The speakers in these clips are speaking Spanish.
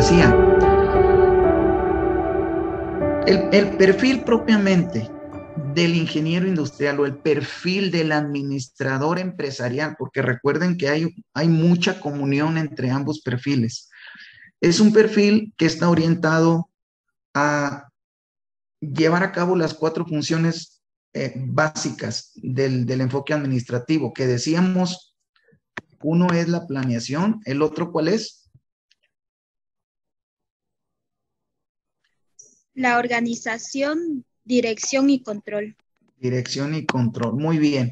decía, el perfil propiamente del ingeniero industrial o el perfil del administrador empresarial, porque recuerden que hay mucha comunión entre ambos perfiles. Es un perfil que está orientado a llevar a cabo las 4 funciones básicas del enfoque administrativo, que decíamos, uno es la planeación, el otro ¿cuál es? La organización, dirección y control. Dirección y control. Muy bien.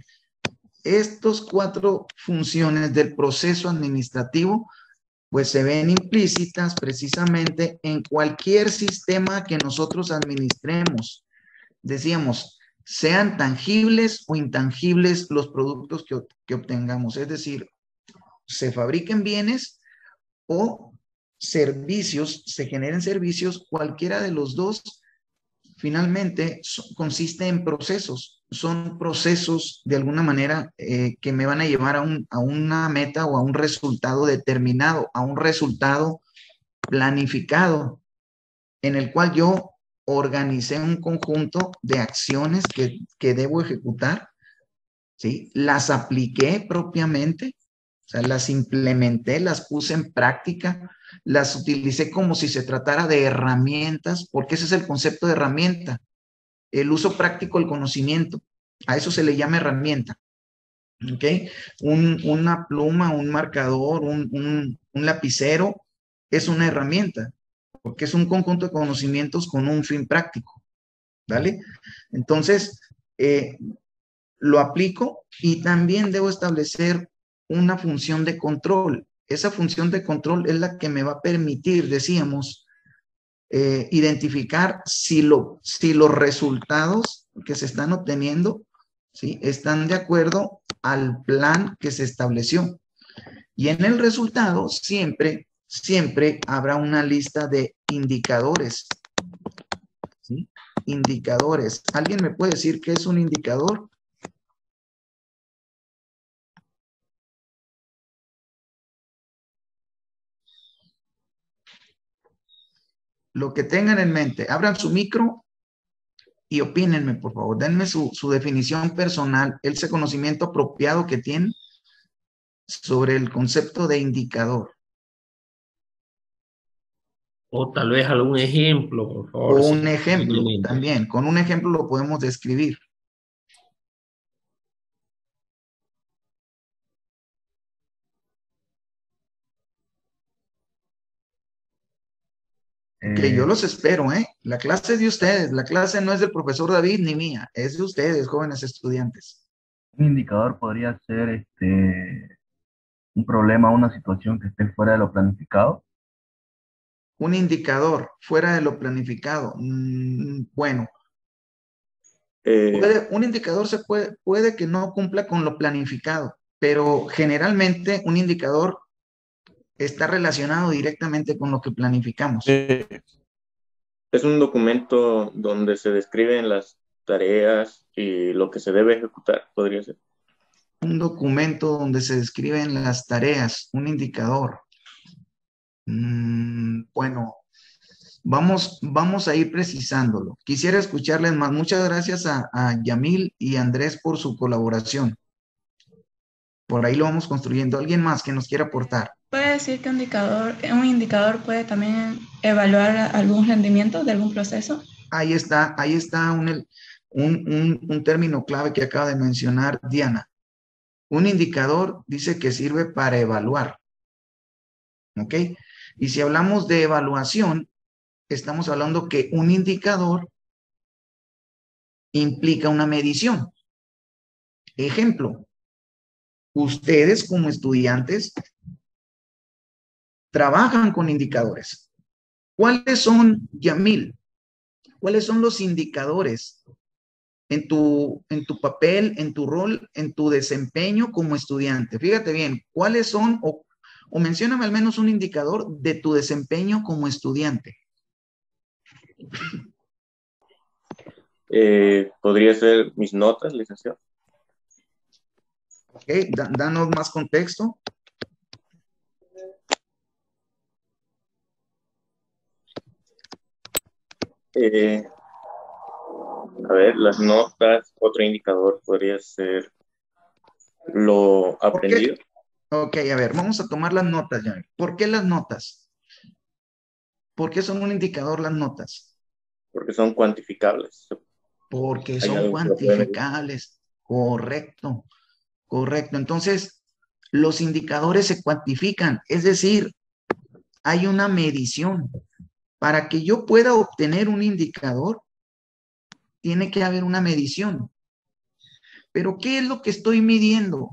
Estos 4 funciones del proceso administrativo pues se ven implícitas precisamente en cualquier sistema que nosotros administremos. Decíamos, sean tangibles o intangibles los productos que obtengamos. Es decir, se fabriquen bienes o servicios, se generen servicios, cualquiera de los dos finalmente consiste en procesos. Son procesos de alguna manera que me van a llevar a una meta o a un resultado determinado, a un resultado planificado, en el cual yo organicé un conjunto de acciones que debo ejecutar, ¿sí? Las apliqué propiamente, o sea, las implementé, las puse en práctica, las utilicé como si se tratara de herramientas, porque ese es el concepto de herramienta, el uso práctico del conocimiento. A eso se le llama herramienta. ¿Ok? Una pluma, un marcador, un lapicero es una herramienta, porque es un conjunto de conocimientos con un fin práctico. ¿Vale? Entonces, lo aplico y también debo establecer una función de control. Esa función de control es la que me va a permitir, decíamos, identificar si los resultados que se están obteniendo, ¿sí? Están de acuerdo al plan que se estableció. Y en el resultado siempre habrá una lista de indicadores, ¿sí? Indicadores. ¿Alguien me puede decir qué es un indicador? Lo que tengan en mente, abran su micro y opínenme, por favor. Denme su definición personal, ese conocimiento apropiado que tienen sobre el concepto de indicador. O tal vez algún ejemplo, por O favor, un si tiene en ejemplo mente. también. Con un ejemplo lo podemos describir. Ok, yo Eh, los espero, ¿eh? La clase es de ustedes. La clase no es del profesor David ni mía. Es de ustedes, jóvenes estudiantes. un indicador podría ser un problema, una situación que esté fuera de lo planificado. Un indicador fuera de lo planificado. Bueno, un indicador puede que no cumpla con lo planificado, pero generalmente un indicador está relacionado directamente con lo que planificamos. Es un documento donde se describen las tareas y lo que se debe ejecutar, podría ser. Un documento donde se describen las tareas, un indicador. Bueno, vamos a ir precisándolo. Quisiera escucharles más. Muchas gracias a Yamil y Andrés por su colaboración. Por ahí lo vamos construyendo. ¿Alguien más que nos quiera aportar? Puede decir que un indicador puede también evaluar algún rendimiento de algún proceso. Ahí está un término clave que acaba de mencionar Diana. Un indicador dice que sirve para evaluar. ¿Ok? Y si hablamos de evaluación, estamos hablando que un indicador implica una medición. Ejemplo, ustedes como estudiantes trabajan con indicadores. ¿Cuáles son, Yamil? ¿Cuáles son los indicadores en tu papel, en tu rol, en tu desempeño como estudiante? Fíjate bien, ¿cuáles son o mencióname al menos un indicador de tu desempeño como estudiante? Podría ser mis notas, licenciado. Ok, danos más contexto. Eh, a ver, las notas, otro indicador podría ser lo ¿Por qué? aprendido, Ok, a ver, vamos a tomar las notas, Yamil. ¿Por qué las notas? ¿Por qué son un indicador las notas? porque son cuantificables. Porque Hay son algo que lo puede medir. cuantificables. Correcto, correcto. Entonces, los indicadores se cuantifican, es decir, hay una medición. Para que yo pueda obtener un indicador, tiene que haber una medición. Pero, ¿qué es lo que estoy midiendo?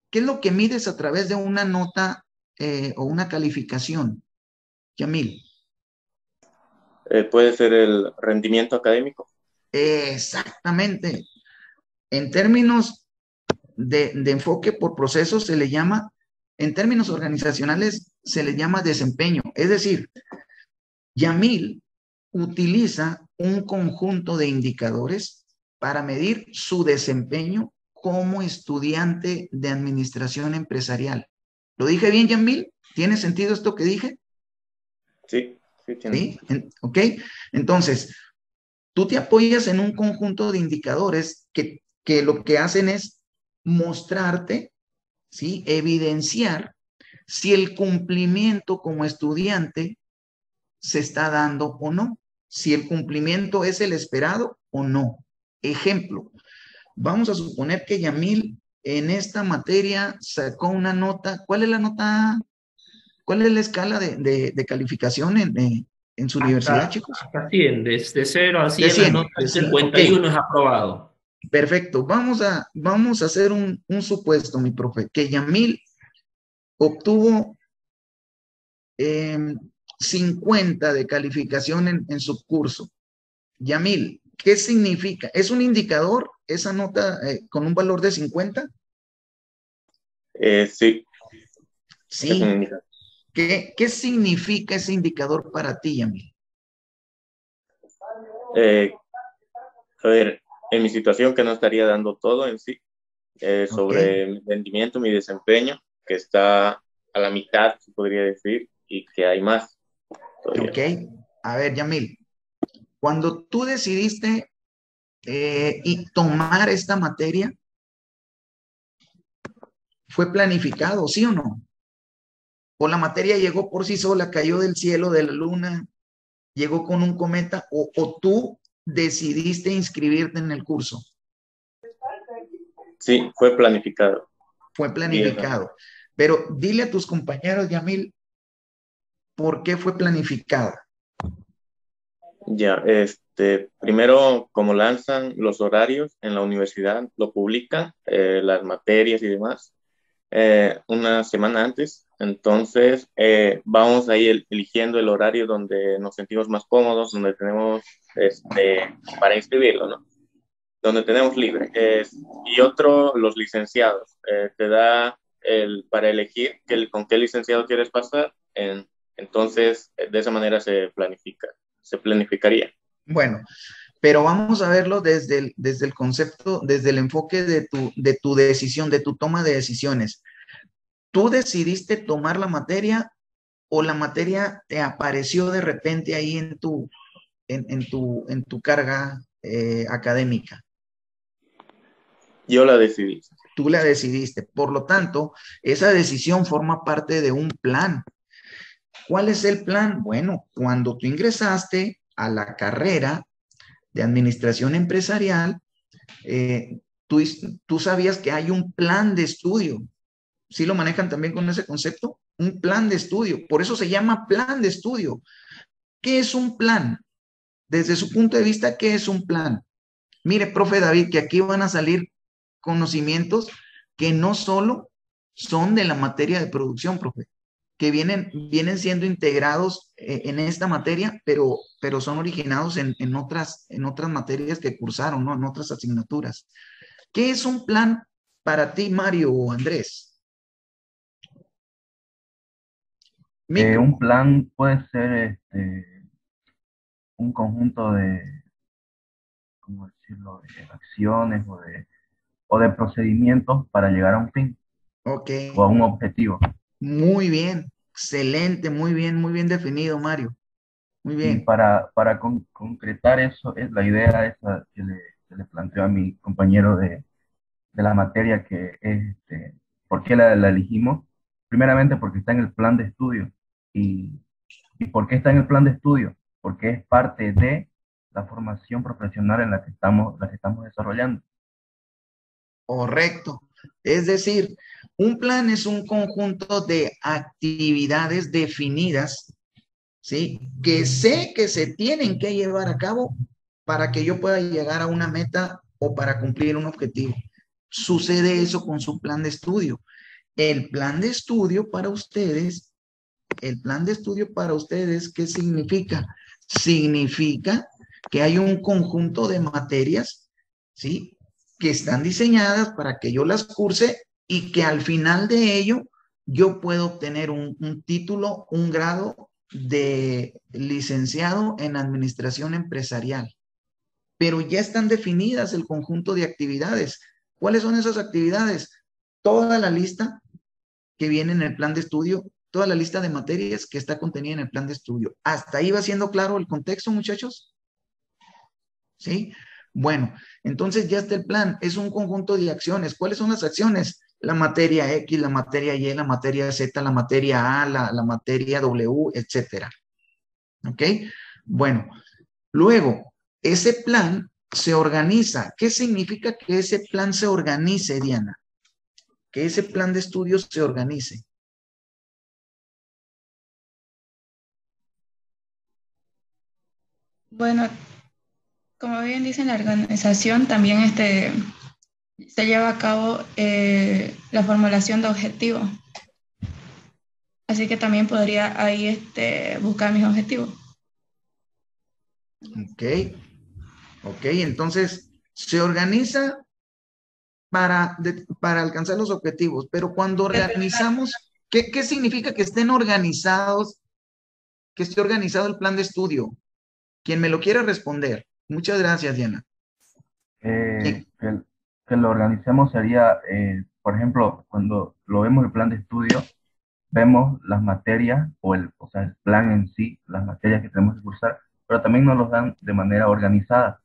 ¿Qué es lo que mides a través de una nota o una calificación, Yamil? Puede ser el rendimiento académico. Exactamente. En términos de enfoque por procesos se le llama, en términos organizacionales se le llama desempeño. Es decir, Yamil utiliza un conjunto de indicadores para medir su desempeño como estudiante de administración empresarial. ¿Lo dije bien, Yamil? ¿Tiene sentido esto que dije? Sí, sí tiene. ¿Sí? ¿Ok? Entonces, tú te apoyas en un conjunto de indicadores que lo que hacen es mostrarte, ¿sí? Evidenciar si el cumplimiento como estudiante se está dando o no, si el cumplimiento es el esperado o no. Ejemplo, vamos a suponer que Yamil en esta materia sacó una nota. ¿Cuál es la nota? ¿Cuál es la escala de calificación en su universidad, chicos? Hasta 100, desde 0 a De 100, la 100, nota de 100. Ok, 51 es aprobado. perfecto. Vamos a hacer un supuesto, mi profe, que Yamil obtuvo eh, 50 de calificación en su curso. Yamil, ¿qué significa? ¿Es un indicador esa nota con un valor de 50? Sí, es un Sí. indicador. ¿Qué significa ese indicador para ti, Yamil? Eh, a ver, en mi situación que no estaría dando todo en sí, Ok, sobre mi rendimiento, mi desempeño, que está a la mitad, se podría decir, y que hay más todavía. ok. A ver, Yamil, cuando tú decidiste y tomar esta materia, ¿fue planificado, sí o no? ¿O la materia llegó por sí sola, cayó del cielo, de la luna, llegó con un cometa, o tú decidiste inscribirte en el curso? Sí, fue planificado. Fue Bien. planificado. Pero dile a tus compañeros, Yamil, ¿por qué fue planificada? Ya, primero, como lanzan los horarios en la universidad, lo publican, las materias y demás, una semana antes. Entonces, vamos ahí eligiendo el horario donde nos sentimos más cómodos, donde tenemos, para inscribirlo, ¿no? Donde tenemos libre. Y otro, los licenciados. Te da para elegir con qué licenciado quieres pasar. Entonces, de esa manera se planificaría. Bueno, pero vamos a verlo desde el concepto, desde el enfoque de tu decisión, de tu toma de decisiones. ¿Tú decidiste tomar la materia o la materia te apareció de repente ahí en tu carga académica? Yo la decidí. Tú la decidiste. Por lo tanto, esa decisión forma parte de un plan. ¿Cuál es el plan? Bueno, cuando tú ingresaste a la carrera de administración empresarial, eh, tú sabías que hay un plan de estudio. ¿Sí lo manejan también con ese concepto? Un plan de estudio. Por eso se llama plan de estudio. ¿Qué es un plan? Desde su punto de vista, ¿qué es un plan? Mire, profe David, que aquí van a salir conocimientos que no solo son de la materia de producción, profe, que vienen siendo integrados en esta materia, pero son originados en otras materias que cursaron, ¿no? En otras asignaturas. ¿Qué es un plan para ti, Mario o Andrés? Micro. Un plan puede ser un conjunto de, ¿cómo decirlo?, de acciones o de procedimientos para llegar a un fin Ok. o a un objetivo. Muy bien. Excelente. Muy bien definido, Mario. muy Y bien. para concretar eso, es la idea esa que le planteó a mi compañero de la materia, que es, ¿por qué la elegimos? Primeramente porque está en el plan de estudio. ¿Y, y por qué está en el plan de estudio? Porque es parte de la formación profesional en la que estamos desarrollando. Correcto. Es decir, un plan es un conjunto de actividades definidas, ¿sí? Que sé que se tienen que llevar a cabo para que yo pueda llegar a una meta o para cumplir un objetivo. Sucede eso con su plan de estudio. El plan de estudio para ustedes, el plan de estudio para ustedes, ¿qué significa? Significa que hay un conjunto de materias, ¿sí? Que están diseñadas para que yo las curse y que al final de ello yo puedo obtener un título, un grado de licenciado en administración empresarial. Pero ya están definidas el conjunto de actividades. ¿Cuáles son esas actividades? Toda la lista que viene en el plan de estudio, toda la lista de materias que está contenida en el plan de estudio. ¿Hasta ahí va siendo claro el contexto, muchachos? ¿Sí? Bueno, entonces ya está el plan, es un conjunto de acciones. ¿Cuáles son las acciones? La materia X, la materia Y, la materia Z, la materia A, la materia W, etcétera. ¿Ok? Bueno, luego, ese plan se organiza. ¿Qué significa que ese plan se organice, Diana? Que ese plan de estudios se organice. Bueno, como bien dicen, la organización también se lleva a cabo la formulación de objetivos. Así que también podría ahí buscar mis objetivos. Ok, ok, entonces se organiza para alcanzar los objetivos, pero cuando organizamos, ¿qué significa que estén organizados, que esté organizado el plan de estudio? Quien me lo quiera responder. Muchas gracias, Diana. Eh, ¿Quién? que, que lo organicemos sería, por ejemplo, cuando lo vemos el plan de estudio, vemos las materias o sea, el plan en sí, las materias que tenemos que cursar, pero también nos los dan de manera organizada,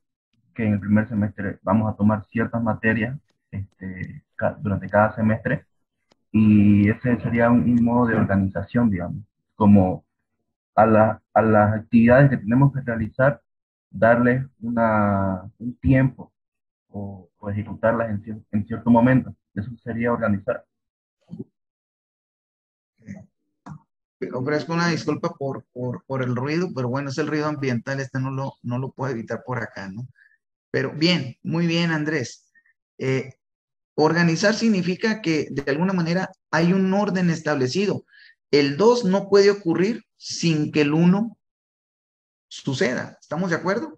que en el primer semestre vamos a tomar ciertas materias durante cada semestre, y ese sería un modo de organización, digamos, como a las actividades que tenemos que realizar, darles un tiempo o ejecutarlas en cierto momento. Eso sería organizar. Ofrezco una disculpa por el ruido, pero bueno, es el ruido ambiental, no lo puedo evitar por acá, ¿no? Pero bien, muy bien, Andrés. Eh, Organizar significa que de alguna manera hay un orden establecido. El 2 no puede ocurrir sin que el uno suceda. ¿Estamos de acuerdo?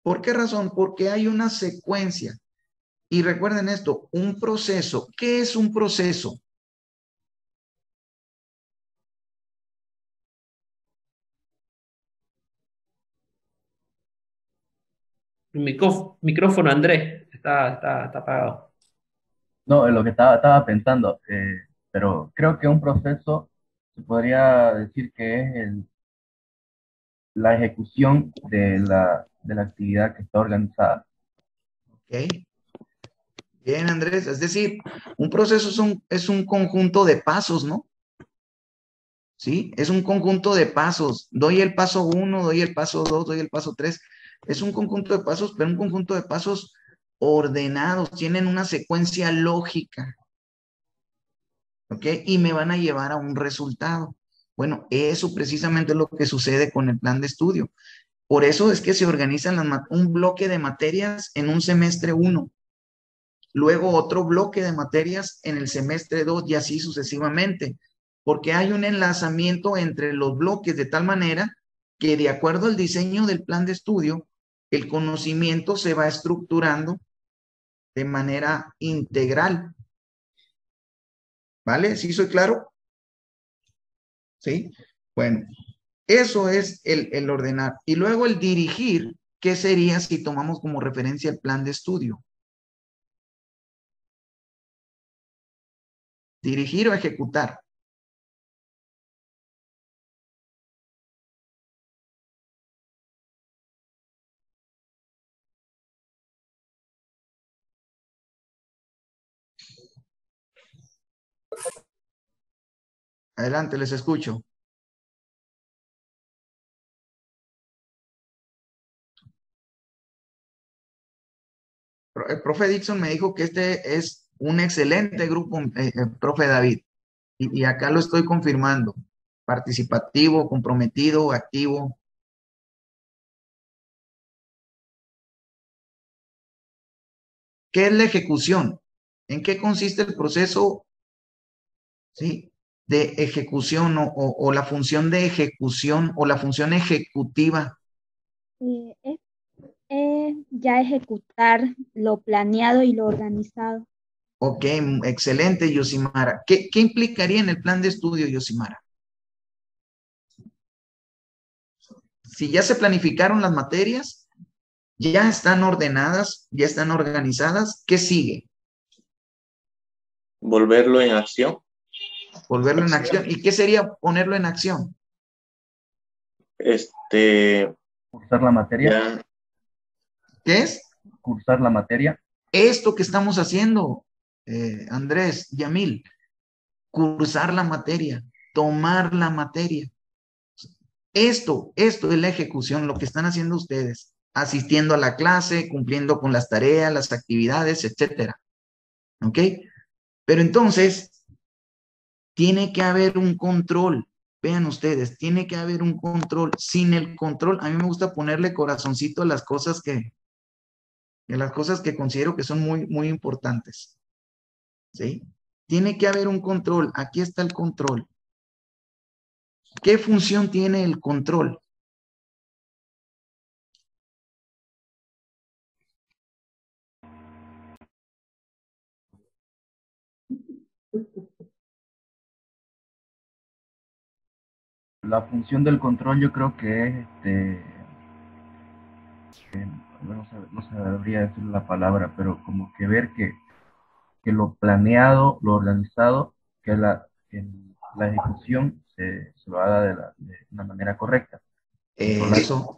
¿Por qué razón? Porque hay una secuencia. Y recuerden esto, un proceso. ¿Qué es un proceso? Micrófono, Andrés. Está apagado. No, en lo que estaba pensando, pero creo que un proceso se podría decir que es la ejecución de la actividad que está organizada. ¿Ok? Bien, Andrés. Es decir, un proceso es un conjunto de pasos, ¿no? ¿Sí? Es un conjunto de pasos. Doy el paso uno, doy el paso dos, doy el paso tres. Es un conjunto de pasos, pero un conjunto de pasos ordenados, tienen una secuencia lógica, ¿ok? Y me van a llevar a un resultado. Bueno, eso precisamente es lo que sucede con el plan de estudio. Por eso es que se organizan un bloque de materias en un semestre uno, luego otro bloque de materias en el semestre 2 y así sucesivamente, porque hay un enlazamiento entre los bloques de tal manera que de acuerdo al diseño del plan de estudio, el conocimiento se va estructurando de manera integral. ¿Vale? ¿Sí soy claro? ¿Sí? Bueno, eso es el ordenar. Y luego el dirigir, ¿qué sería si tomamos como referencia el plan de estudio? Dirigir o ejecutar. Adelante, les escucho. El profe Dixon me dijo que este es un excelente grupo, profe David, y acá lo estoy confirmando. Participativo, comprometido, activo. ¿Qué es la ejecución? ¿En qué consiste el proceso, sí, de ejecución o la función de ejecución o la función ejecutiva? Es ya ejecutar lo planeado y lo organizado. Ok, excelente, Yosimara. ¿Qué implicaría en el plan de estudio, Yosimara? Si ya se planificaron las materias, ya están ordenadas, ya están organizadas, ¿qué sigue? Volverlo en acción. Volverlo en acción. ¿Y qué sería ponerlo en acción? Cursar la materia. Ya, ¿Qué es? Cursar la materia. Esto que estamos haciendo, Andrés, Yamil, cursar la materia, tomar la materia. Esto es la ejecución, lo que están haciendo ustedes, asistiendo a la clase, cumpliendo con las tareas, las actividades, etcétera. ¿Ok? Pero entonces, tiene que haber un control. Vean ustedes, tiene que haber un control. Sin el control, a mí me gusta ponerle corazoncito a las cosas que considero que son muy, muy importantes. ¿Sí? Tiene que haber un control. Aquí está el control. ¿Qué función tiene el control? La función del control yo creo que es, no sabría decir la palabra, pero como que ver que lo planeado, lo organizado, que la ejecución se lo haga de una manera correcta. Eso,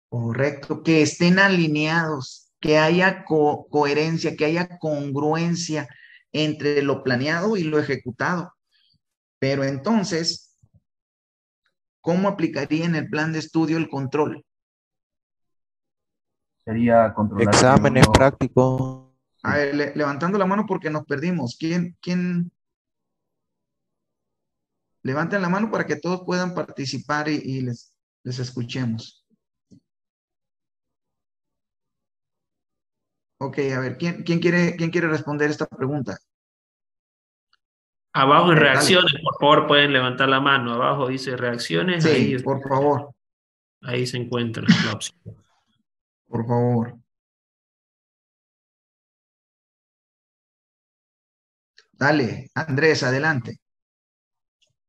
correcto. Que estén alineados, que haya coherencia, que haya congruencia entre lo planeado y lo ejecutado. Pero entonces, ¿cómo aplicaría en el plan de estudio el control? Sería controlar. Exámenes prácticos. A ver, levantando la mano porque nos perdimos. ¿Quién? Levanten la mano para que todos puedan participar y les escuchemos. Ok, a ver, ¿quién quiere responder esta pregunta? Abajo en Dale. reacciones, por favor, pueden levantar la mano. Abajo dice reacciones, Sí, por favor, ahí se encuentra la opción. por favor. Dale, Andrés, adelante.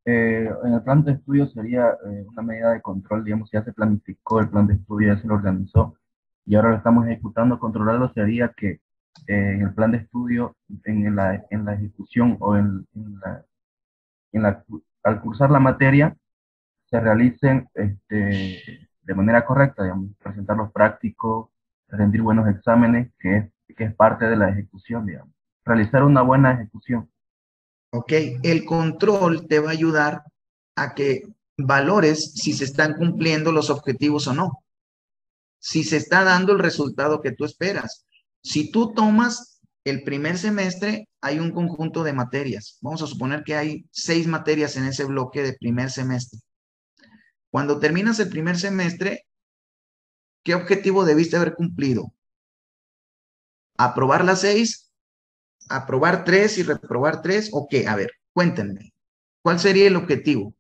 En el plan de estudio sería una medida de control, digamos, ya se planificó el plan de estudio, ya se lo organizó y ahora lo estamos ejecutando. Controlarlo sería que en el plan de estudio, en la ejecución o al cursar la materia, se realicen de manera correcta, digamos, presentar los prácticos, rendir buenos exámenes, que es parte de la ejecución, digamos. Realizar una buena ejecución. Ok, el control te va a ayudar a que valores si se están cumpliendo los objetivos o no. Si se está dando el resultado que tú esperas. Si tú tomas el primer semestre, hay un conjunto de materias. Vamos a suponer que hay 6 materias en ese bloque de primer semestre. Cuando terminas el primer semestre, ¿qué objetivo debiste haber cumplido? ¿Aprobar las 6? ¿Aprobar 3 y reprobar 3? ¿O qué? A ver, cuéntenme. ¿Cuál sería el objetivo?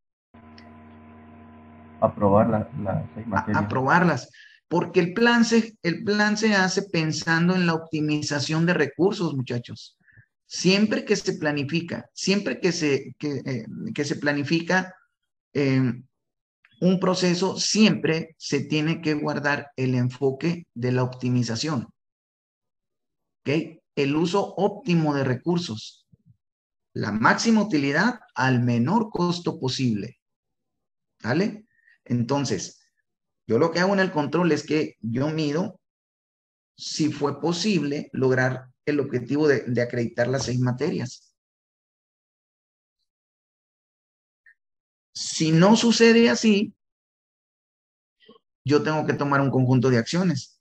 Aprobar las 6 materias. Aprobarlas. Porque el plan se hace pensando en la optimización de recursos, muchachos. Siempre que se planifica, siempre que se planifica un proceso, siempre se tiene que guardar el enfoque de la optimización. ¿Ok? El uso óptimo de recursos. La máxima utilidad al menor costo posible. ¿Vale? Entonces, yo lo que hago en el control es que yo mido si fue posible lograr el objetivo de acreditar las 6 materias. Si no sucede así, yo tengo que tomar un conjunto de acciones.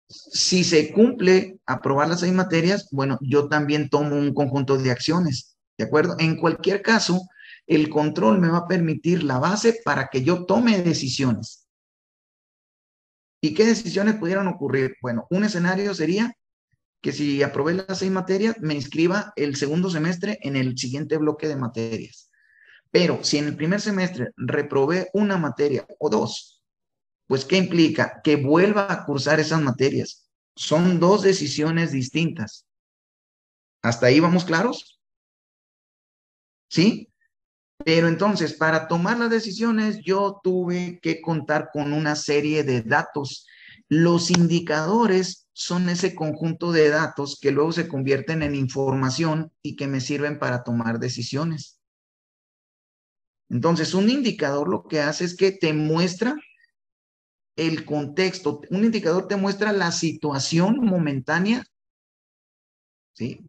Si se cumple aprobar las 6 materias, bueno, yo también tomo un conjunto de acciones, ¿de acuerdo? En cualquier caso, el control me va a permitir la base para que yo tome decisiones. ¿Y qué decisiones pudieran ocurrir? Bueno, un escenario sería que si aprobé las 6 materias, me inscriba el segundo semestre en el siguiente bloque de materias. Pero si en el primer semestre reprobé una materia o 2, pues ¿qué implica? Que vuelva a cursar esas materias. Son 2 decisiones distintas. ¿Hasta ahí vamos claros? ¿Sí? Pero entonces, para tomar las decisiones, yo tuve que contar con una serie de datos. Los indicadores son ese conjunto de datos que luego se convierten en información y que me sirven para tomar decisiones. Entonces, un indicador lo que hace es que te muestra el contexto. Un indicador te muestra la situación momentánea, ¿sí?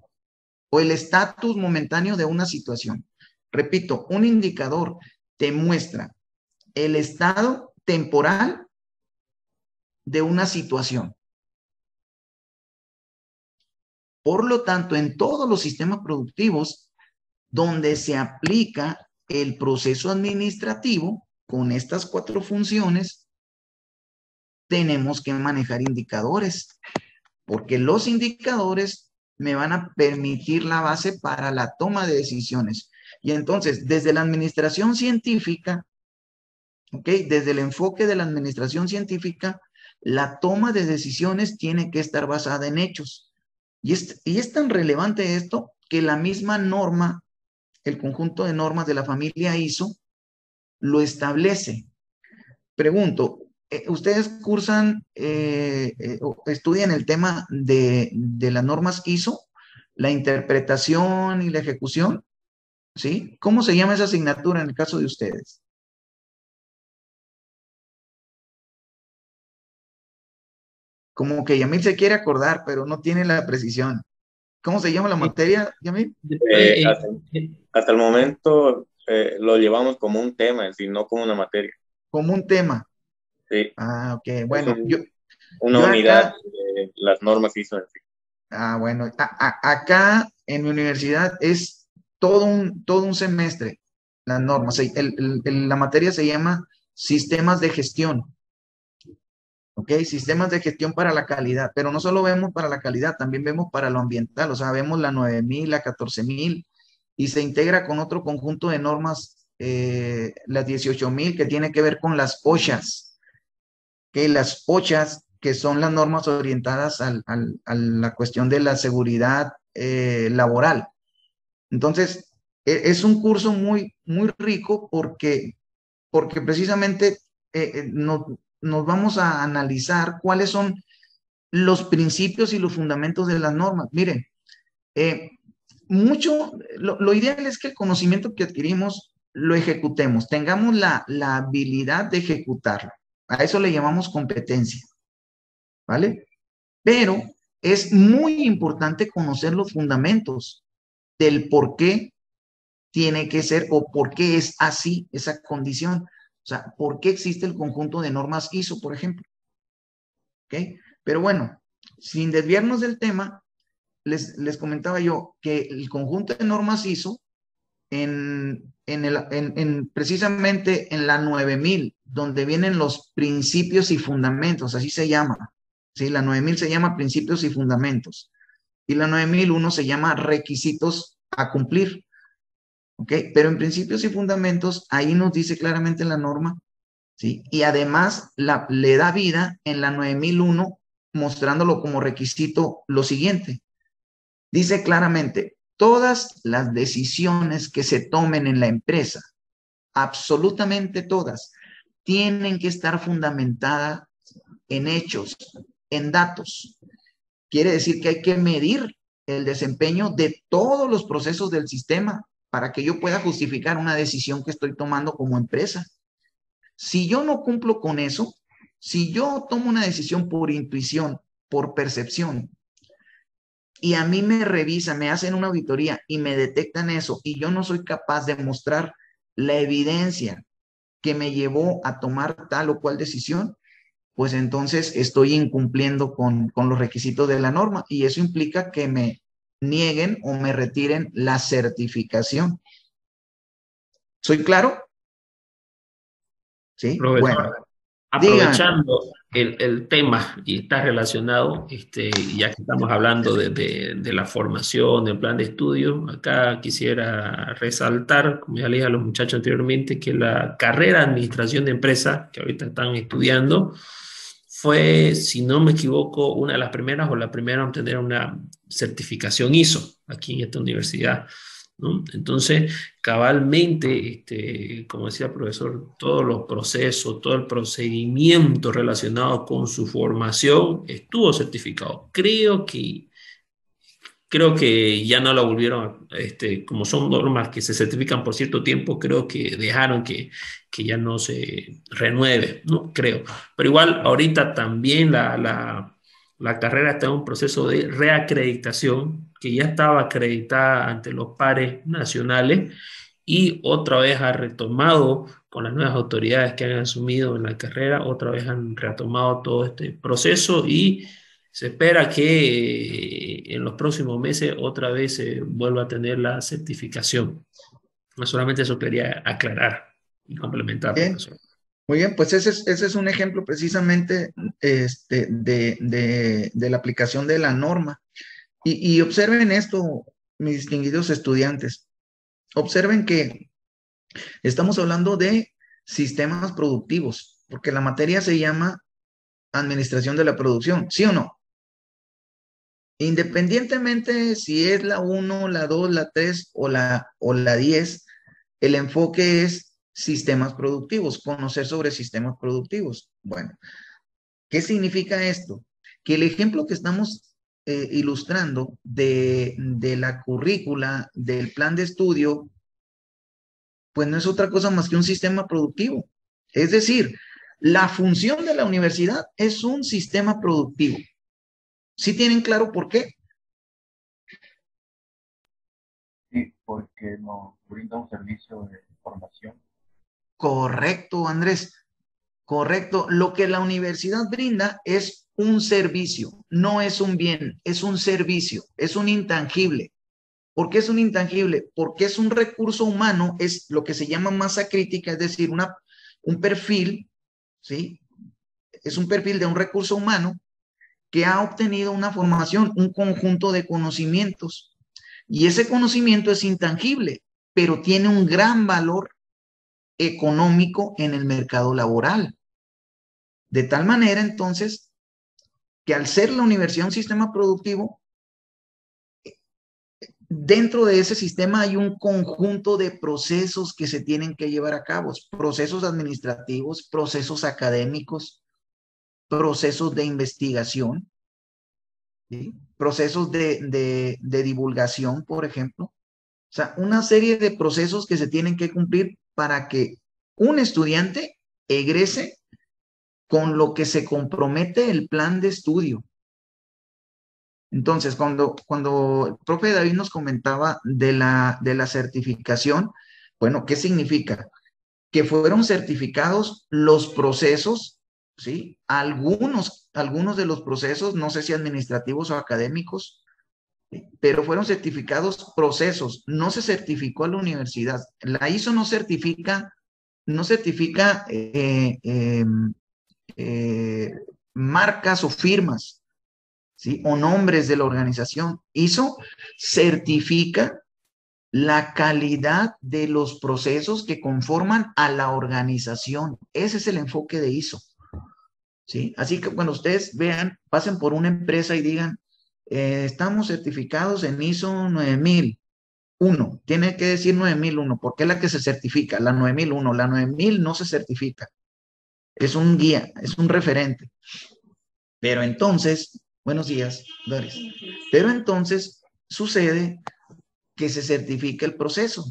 O el estatus momentáneo de una situación. Repito, un indicador te muestra el estado temporal de una situación. Por lo tanto, en todos los sistemas productivos donde se aplica el proceso administrativo con estas 4 funciones, tenemos que manejar indicadores, porque los indicadores me van a permitir la base para la toma de decisiones. Y entonces, desde la administración científica, ¿ok? Desde el enfoque de la administración científica, la toma de decisiones tiene que estar basada en hechos. Y es tan relevante esto que la misma norma, el conjunto de normas de la familia ISO, lo establece. Pregunto, ¿ustedes cursan, estudian el tema de las normas ISO, la interpretación y la ejecución? ¿Sí? ¿Cómo se llama esa asignatura en el caso de ustedes? Como que Yamil se quiere acordar, pero no tiene la precisión. ¿Cómo se llama la materia, Yamil? Hasta el momento lo llevamos como un tema, es decir, no como una materia. Como un tema. Sí. Ah, ok. Bueno, una yo unidad acá, de las normas ISO. bueno, acá en mi universidad es todo un semestre las normas. La materia se llama sistemas de gestión. ¿Ok? Sistemas de gestión para la calidad, pero no solo vemos para la calidad, también vemos para lo ambiental, o sea, vemos la 9000, la 14000 y se integra con otro conjunto de normas, las 18000 que tiene que ver con las OSHAs, que las OSHAs que son las normas orientadas a la cuestión de la seguridad laboral. Entonces, es un curso muy, muy rico porque precisamente nos vamos a analizar cuáles son los principios y los fundamentos de las normas. Miren, lo ideal es que el conocimiento que adquirimos lo ejecutemos, tengamos la habilidad de ejecutarlo. A eso le llamamos competencia, ¿vale? Pero es muy importante conocer los fundamentos del por qué tiene que ser o por qué es así esa condición. O sea, ¿por qué existe el conjunto de normas ISO, por ejemplo? ¿Ok? Pero bueno, sin desviarnos del tema, les comentaba yo que el conjunto de normas ISO, precisamente en la 9000, donde vienen los principios y fundamentos, así se llama. ¿Sí? La 9000 se llama principios y fundamentos. Y la 9001 se llama requisitos a cumplir. ¿Ok? Pero en principios y fundamentos, ahí nos dice claramente la norma, ¿sí? Y además le da vida en la 9001, mostrándolo como requisito lo siguiente. Dice claramente, todas las decisiones que se tomen en la empresa, absolutamente todas, tienen que estar fundamentadas en hechos, en datos. Quiere decir que hay que medir el desempeño de todos los procesos del sistema para que yo pueda justificar una decisión que estoy tomando como empresa. Si yo no cumplo con eso, si yo tomo una decisión por intuición, por percepción, y a mí me revisan, me hacen una auditoría y me detectan eso, y yo no soy capaz de mostrar la evidencia que me llevó a tomar tal o cual decisión, pues entonces estoy incumpliendo con los requisitos de la norma y eso implica que me nieguen o me retiren la certificación. ¿Soy claro? Sí, Profesor, bueno. aprovechando el tema y está relacionado, ya que estamos hablando de la formación, del plan de estudio, acá quisiera resaltar, como ya le dije a los muchachos anteriormente, que la carrera de Administración de Empresa, que ahorita están estudiando, fue, si no me equivoco, una de las primeras o la primera en tener una certificación ISO aquí en esta universidad, ¿no? Entonces, cabalmente, como decía el profesor, todos los procesos, todo el procedimiento relacionado con su formación estuvo certificado. Creo que ya no la volvieron, como son normas que se certifican por cierto tiempo, creo que dejaron que ya no se renueve, ¿no? Creo. Pero igual, ahorita también la carrera está en un proceso de reacreditación, que ya estaba acreditada ante los pares nacionales y otra vez ha retomado con las nuevas autoridades que han asumido en la carrera, otra vez han retomado todo este proceso y se espera que en los próximos meses otra vez se vuelva a tener la certificación. No solamente eso quería aclarar y complementar, Bien. profesor. Muy bien, pues ese es un ejemplo precisamente de la aplicación de la norma. Y observen esto, mis distinguidos estudiantes. Observen que estamos hablando de sistemas productivos, porque la materia se llama administración de la producción, ¿sí o no? Independientemente si es la 1, la 2, la 3 o la 10, el enfoque es sistemas productivos, conocer sobre sistemas productivos. Bueno, ¿qué significa esto? Que el ejemplo que estamos ilustrando de la currícula, del plan de estudio, pues no es otra cosa más que un sistema productivo. Es decir, la función de la universidad es un sistema productivo. ¿Sí tienen claro por qué? Sí, porque nos brinda un servicio de formación. Correcto, Andrés. Correcto. Lo que la universidad brinda es un servicio, no es un bien, es un servicio, es un intangible. ¿Por qué es un intangible? Porque es un recurso humano, es lo que se llama masa crítica, es decir, un perfil, ¿sí? Es un perfil de un recurso humano que ha obtenido una formación, un conjunto de conocimientos. Y ese conocimiento es intangible, pero tiene un gran valor económico en el mercado laboral. De tal manera, entonces, que al ser la universidad un sistema productivo, dentro de ese sistema hay un conjunto de procesos que se tienen que llevar a cabo, procesos administrativos, procesos académicos, procesos de investigación, ¿sí? Procesos de divulgación, por ejemplo. O sea, una serie de procesos que se tienen que cumplir para que un estudiante egrese con lo que se compromete el plan de estudio. Entonces, cuando el profe David nos comentaba de la certificación, bueno, ¿qué significa? Que fueron certificados los procesos, ¿sí? Algunos de los procesos, no sé si administrativos o académicos, ¿sí? Pero fueron certificados procesos, no se certificó a la universidad. La ISO no certifica marcas o firmas, ¿sí? O nombres de la organización. ISO certifica la calidad de los procesos que conforman a la organización. Ese es el enfoque de ISO, ¿sí? Así que cuando ustedes vean, pasen por una empresa y digan, estamos certificados en ISO 9001. Tiene que decir 9001, porque es la que se certifica, la 9001. La 9000 no se certifica. Es un guía, es un referente. Pero entonces, buenos días, Doris. Pero entonces sucede que se certifica el proceso.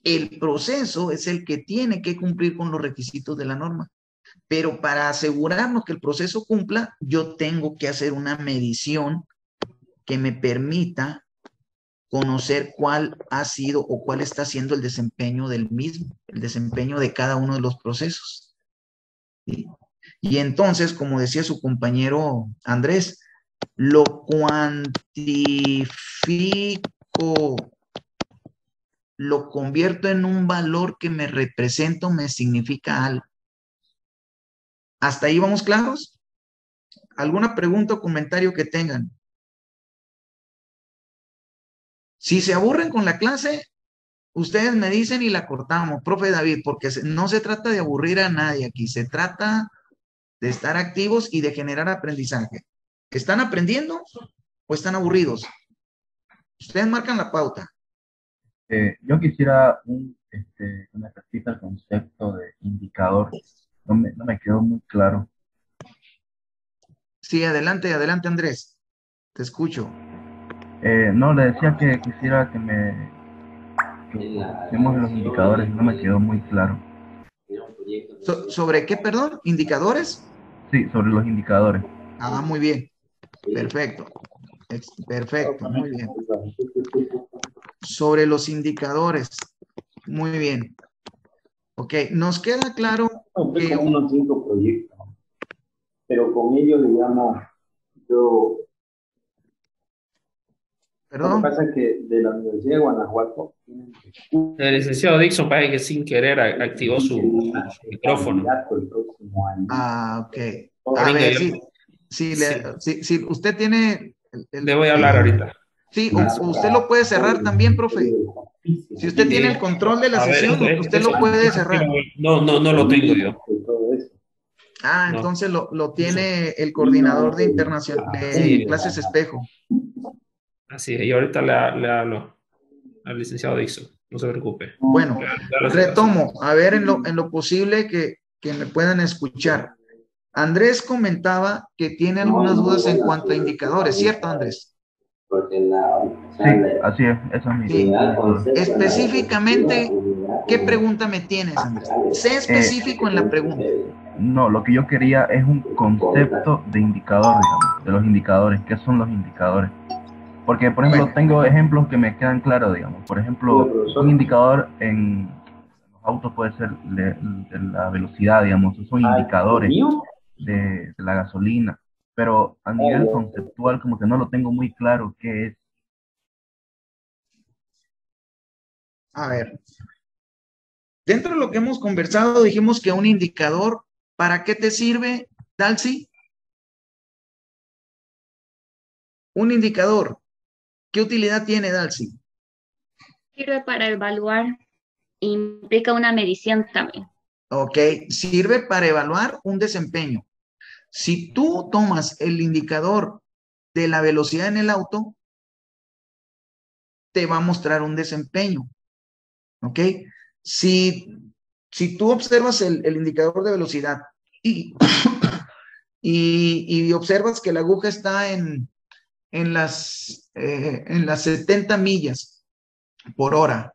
El proceso es el que tiene que cumplir con los requisitos de la norma. Pero para asegurarnos que el proceso cumpla, yo tengo que hacer una medición que me permita conocer cuál ha sido o cuál está siendo el desempeño del mismo, el desempeño de cada uno de los procesos. ¿Sí? Y entonces, como decía su compañero Andrés, lo cuantifico, lo convierto en un valor que me representa o me significa algo. ¿Hasta ahí vamos claros? ¿Alguna pregunta o comentario que tengan? Si se aburren con la clase, ustedes me dicen y la cortamos, profe David, porque no se trata de aburrir a nadie aquí, se trata de estar activos y de generar aprendizaje. ¿Están aprendiendo o están aburridos? Ustedes marcan la pauta. Yo quisiera una repita el concepto de indicador. No me quedó muy claro. Sí, adelante, adelante Andrés. Te escucho. No, le decía que quisiera que hacemos los indicadores, no me quedó muy claro. ¿Sobre qué, perdón? ¿Indicadores? Sí, sobre los indicadores. Ah, muy bien. Perfecto. Perfecto, muy bien. Sobre los indicadores. Muy bien. Ok, nos queda claro Fue como unos 5 proyectos, pero con ellos, digamos, yo... ¿Perdón? Lo que pasa es que de la Universidad de Guanajuato... El licenciado Dixon parece que sin querer activó su micrófono. Ah, ok. A Ahorita ver, yo- si usted tiene... Le voy a hablar ahorita. Sí, o usted lo puede cerrar también, profe. Si usted tiene el control de la A ver, sesión, usted lo puede cerrar. No lo tengo yo. Ah, No. entonces lo tiene el coordinador de Sí. clases espejo. Así es, y ahorita le hablo al licenciado Dixon, no se preocupe. Bueno, Claro, retomo, a ver en lo posible que me puedan escuchar. Andrés comentaba que tiene algunas dudas en cuanto a indicadores, ¿cierto, Andrés? Sí, así es, eso es mi duda. Específicamente, ¿qué pregunta me tienes, Andrés? Sé específico en la pregunta. No, lo que yo quería es un concepto de indicador, digamos, de los indicadores. ¿Qué son los indicadores? Porque, por ejemplo, tengo ejemplos que me quedan claros, digamos. Por ejemplo, un indicador en los autos puede ser de la velocidad, digamos. Son indicadores de la gasolina. Pero a nivel conceptual, como que no lo tengo muy claro qué es. A ver, dentro de lo que hemos conversado, dijimos que un indicador, ¿para qué te sirve, Dalcy? Un indicador, ¿qué utilidad tiene, Dalcy? Sirve para evaluar, implica una medición también. Ok, sirve para evaluar un desempeño. Si tú tomas el indicador de la velocidad en el auto, te va a mostrar un desempeño. ¿Ok? Si tú observas el indicador de velocidad y, y observas que la aguja está en las 70 millas por hora,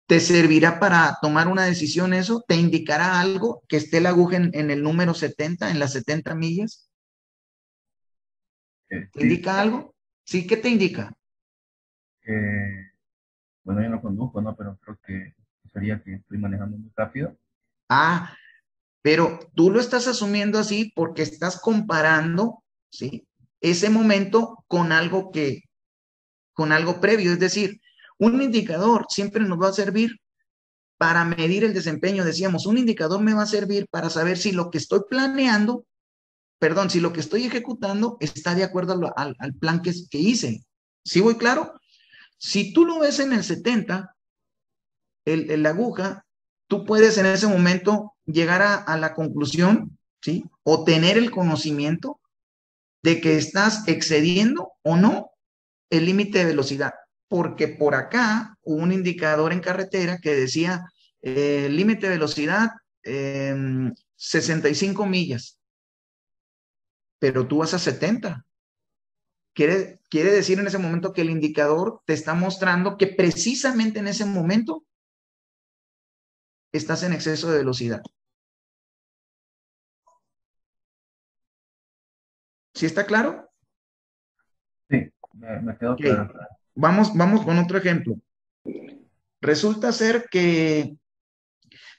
¿te servirá para tomar una decisión eso? ¿Te indicará algo que esté la aguja en el número 70, en las 70 millas? ¿Te indica algo? Sí, ¿qué te indica? Bueno, yo no conduzco, ¿no? Pero creo que sería que estoy manejando muy rápido. Ah, pero tú lo estás asumiendo así porque estás comparando, ¿sí? Ese momento con algo previo. Es decir, un indicador siempre nos va a servir para medir el desempeño. Decíamos, un indicador me va a servir para saber si lo que estoy planeando, perdón, si lo que estoy ejecutando está de acuerdo al plan que hice. ¿Sí voy claro? Si tú lo ves en el 70, la aguja, tú puedes en ese momento llegar a la conclusión, ¿sí? O tener el conocimiento de que estás excediendo o no el límite de velocidad. Porque por acá hubo un indicador en carretera que decía límite de velocidad 65 millas, pero tú vas a 70. Quiere decir en ese momento que el indicador te está mostrando que precisamente en ese momento estás en exceso de velocidad. ¿Sí está claro? Sí, me quedó Ok. claro. Vamos con otro ejemplo. Resulta ser que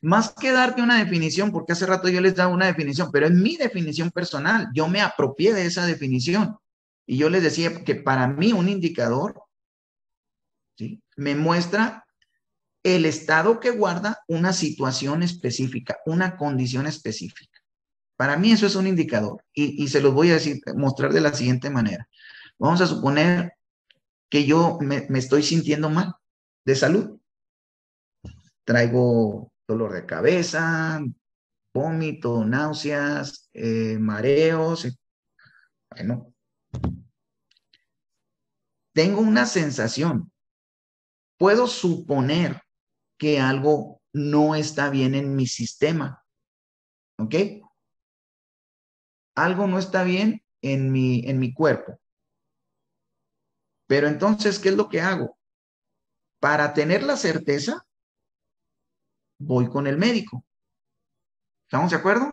más que darte una definición, porque hace rato yo les daba una definición, pero es mi definición personal, yo me apropié de esa definición y yo les decía que para mí un indicador, ¿sí?, me muestra el estado que guarda una situación específica, una condición específica. Para mí eso es un indicador y se los voy a decir, mostrar de la siguiente manera. Vamos a suponer que yo me estoy sintiendo mal de salud. Traigo dolor de cabeza, vómito, náuseas, mareos. Bueno, tengo una sensación. Puedo suponer que algo no está bien en mi sistema. ¿Ok? Algo no está bien en mi cuerpo. Pero entonces, ¿qué es lo que hago? Para tener la certeza, voy con el médico. ¿Estamos de acuerdo?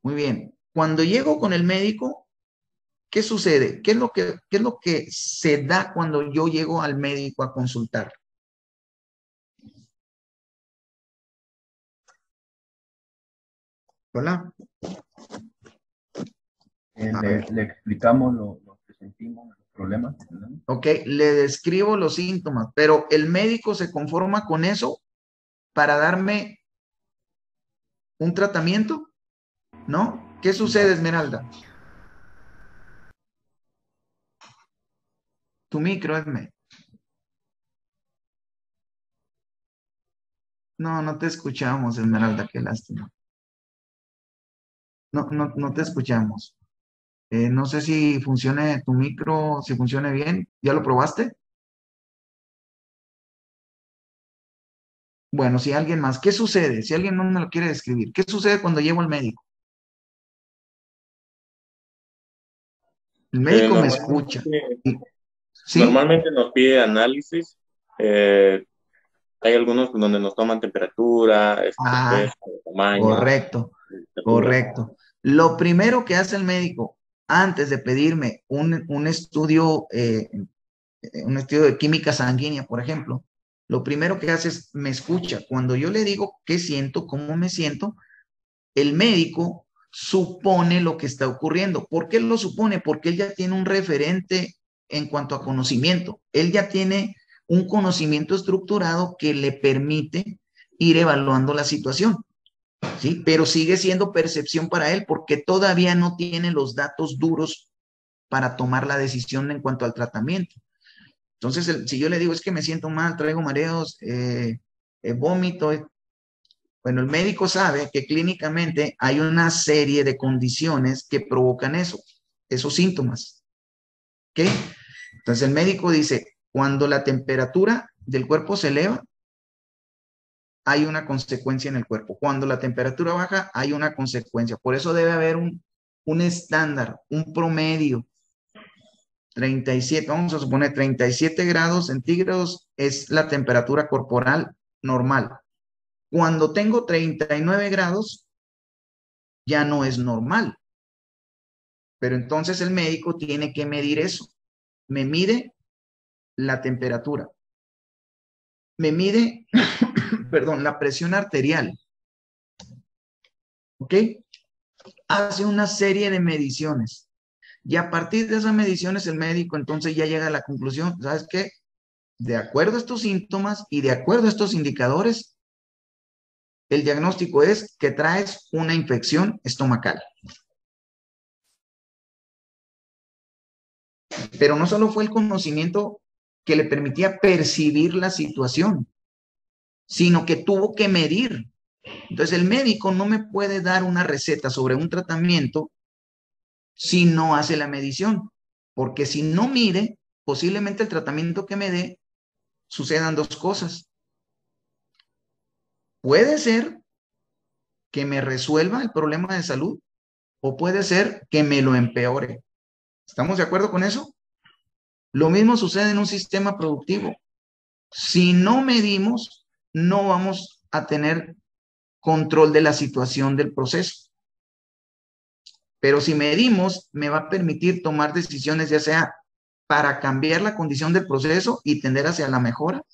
Muy bien. Cuando llego con el médico, ¿qué sucede? ¿Qué es lo que se da cuando yo llego al médico a consultar? Hola. Le explicamos lo que sentimos, los problemas. Ok, le describo los síntomas, pero el médico se conforma con eso para darme un tratamiento, ¿no? ¿Qué sucede, Esmeralda? Tu micro, Esme. No, no te escuchamos, Esmeralda, qué lástima. No te escuchamos. No sé si funcione tu micro, si funcione bien. ¿Ya lo probaste? Bueno, si alguien más, ¿qué sucede? Si alguien no me lo quiere describir, ¿qué sucede cuando llego al médico? El médico me escucha. ¿Sí? Normalmente nos pide análisis. Hay algunos donde nos toman temperatura, peso, tamaño. Correcto, correcto. Lo primero que hace el médico antes de pedirme un estudio de química sanguínea, por ejemplo, lo primero que hace es me escucha. Cuando yo le digo qué siento, cómo me siento, el médico supone lo que está ocurriendo. ¿Por qué lo supone? Porque él ya tiene un referente en cuanto a conocimiento. Él ya tiene un conocimiento estructurado que le permite ir evaluando la situación, ¿sí? Pero sigue siendo percepción para él porque todavía no tiene los datos duros para tomar la decisión en cuanto al tratamiento. Entonces, si yo le digo es que me siento mal, traigo mareos, vómito, bueno, el médico sabe que clínicamente hay una serie de condiciones que provocan eso, esos síntomas. ¿Ok? Entonces el médico dice, cuando la temperatura del cuerpo se eleva, hay una consecuencia en el cuerpo. Cuando la temperatura baja, hay una consecuencia. Por eso debe haber un estándar, un promedio. 37, vamos a suponer 37 grados centígrados es la temperatura corporal normal. Cuando tengo 39 grados, ya no es normal. Pero entonces el médico tiene que medir eso. Me mide la temperatura. Me mide, perdón, la presión arterial. ¿Ok? Hace una serie de mediciones. Y a partir de esas mediciones, el médico entonces ya llega a la conclusión, ¿sabes qué? De acuerdo a estos síntomas y de acuerdo a estos indicadores, el diagnóstico es que traes una infección estomacal. Pero no solo fue el conocimiento que le permitía percibir la situación, sino que tuvo que medir. Entonces el médico no me puede dar una receta sobre un tratamiento si no hace la medición, porque si no mide, posiblemente el tratamiento que me dé sucedan dos cosas. Puede ser que me resuelva el problema de salud o puede ser que me lo empeore. ¿Estamos de acuerdo con eso? Lo mismo sucede en un sistema productivo. Si no medimos, no vamos a tener control de la situación del proceso. Pero si medimos, me va a permitir tomar decisiones, ya sea para cambiar la condición del proceso y tender hacia la mejora,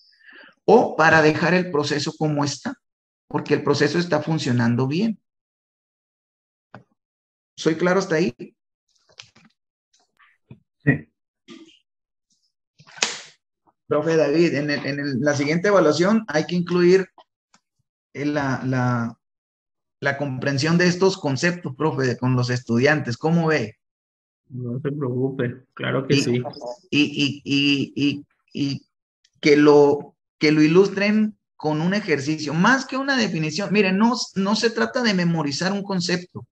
o para dejar el proceso como está, porque el proceso está funcionando bien. ¿Soy claro hasta ahí? Sí. Profe David, en la siguiente evaluación hay que incluir la comprensión de estos conceptos, profe, con los estudiantes. ¿Cómo ve? No se preocupe, claro que sí. Y que lo ilustren con un ejercicio, más que una definición. Miren, no se trata de memorizar un concepto,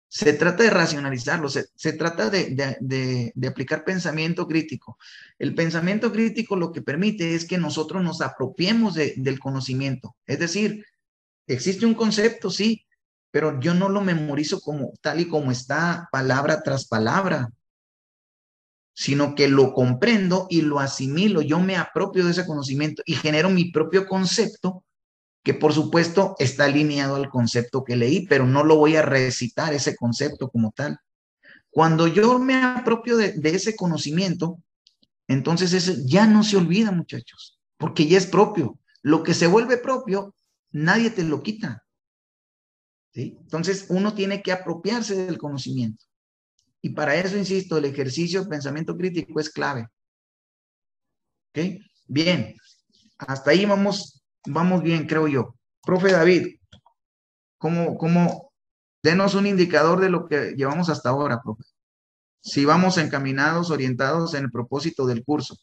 se trata de racionalizarlo, se trata de aplicar pensamiento crítico. El pensamiento crítico lo que permite es que nosotros nos apropiemos del conocimiento. Es decir, existe un concepto, sí, pero yo no lo memorizo como tal y como está, palabra tras palabra, sino que lo comprendo y lo asimilo. Yo me apropio de ese conocimiento y genero mi propio concepto, que por supuesto está alineado al concepto que leí, pero no lo voy a recitar ese concepto como tal. Cuando yo me apropio de ese conocimiento, entonces ese ya no se olvida, muchachos, porque ya es propio. Lo que se vuelve propio, nadie te lo quita. ¿Sí? Entonces uno tiene que apropiarse del conocimiento. Y para eso, insisto, el ejercicio de pensamiento crítico es clave. ¿Ok? Bien. Hasta ahí vamos bien, creo yo. Profe David, denos un indicador de lo que llevamos hasta ahora, profe? Si vamos encaminados, orientados en el propósito del curso.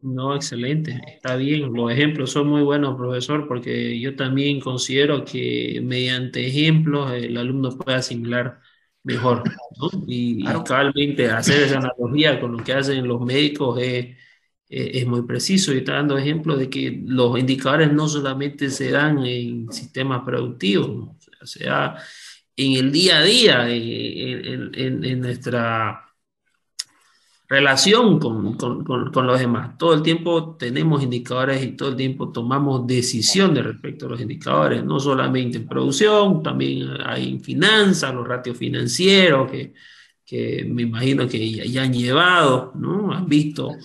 No, excelente, está bien. Los ejemplos son muy buenos, profesor, porque yo también considero que mediante ejemplos el alumno puede asimilar mejor, ¿no? Y Claro. cabalmente hacer esa analogía con lo que hacen los médicos es muy preciso, y está dando ejemplos de que los indicadores no solamente se dan en sistemas productivos, ¿no? O sea, se da en el día a día, en nuestra relación con los demás. Todo el tiempo tenemos indicadores y todo el tiempo tomamos decisiones respecto a los indicadores, no solamente en producción, también hay en finanzas, los ratios financieros que me imagino que ya han llevado, ¿no? Han visto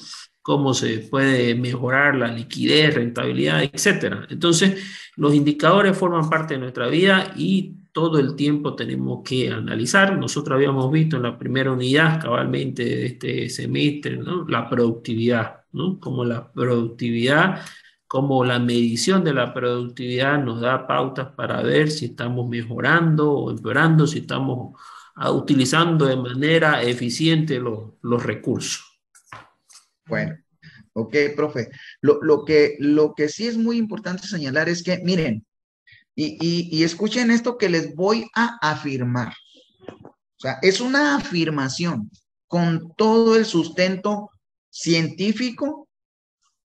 cómo se puede mejorar la liquidez, rentabilidad, etcétera. Entonces, los indicadores forman parte de nuestra vida y todo el tiempo tenemos que analizar. Nosotros habíamos visto en la primera unidad, cabalmente de este semestre, ¿no? La productividad, ¿no? Como la productividad, como la medición de la productividad nos da pautas para ver si estamos mejorando o empeorando, si estamos utilizando de manera eficiente los recursos. Bueno, ok, profe. Lo que sí es muy importante señalar es que, miren, y escuchen esto que les voy a afirmar. O sea, es una afirmación con todo el sustento científico,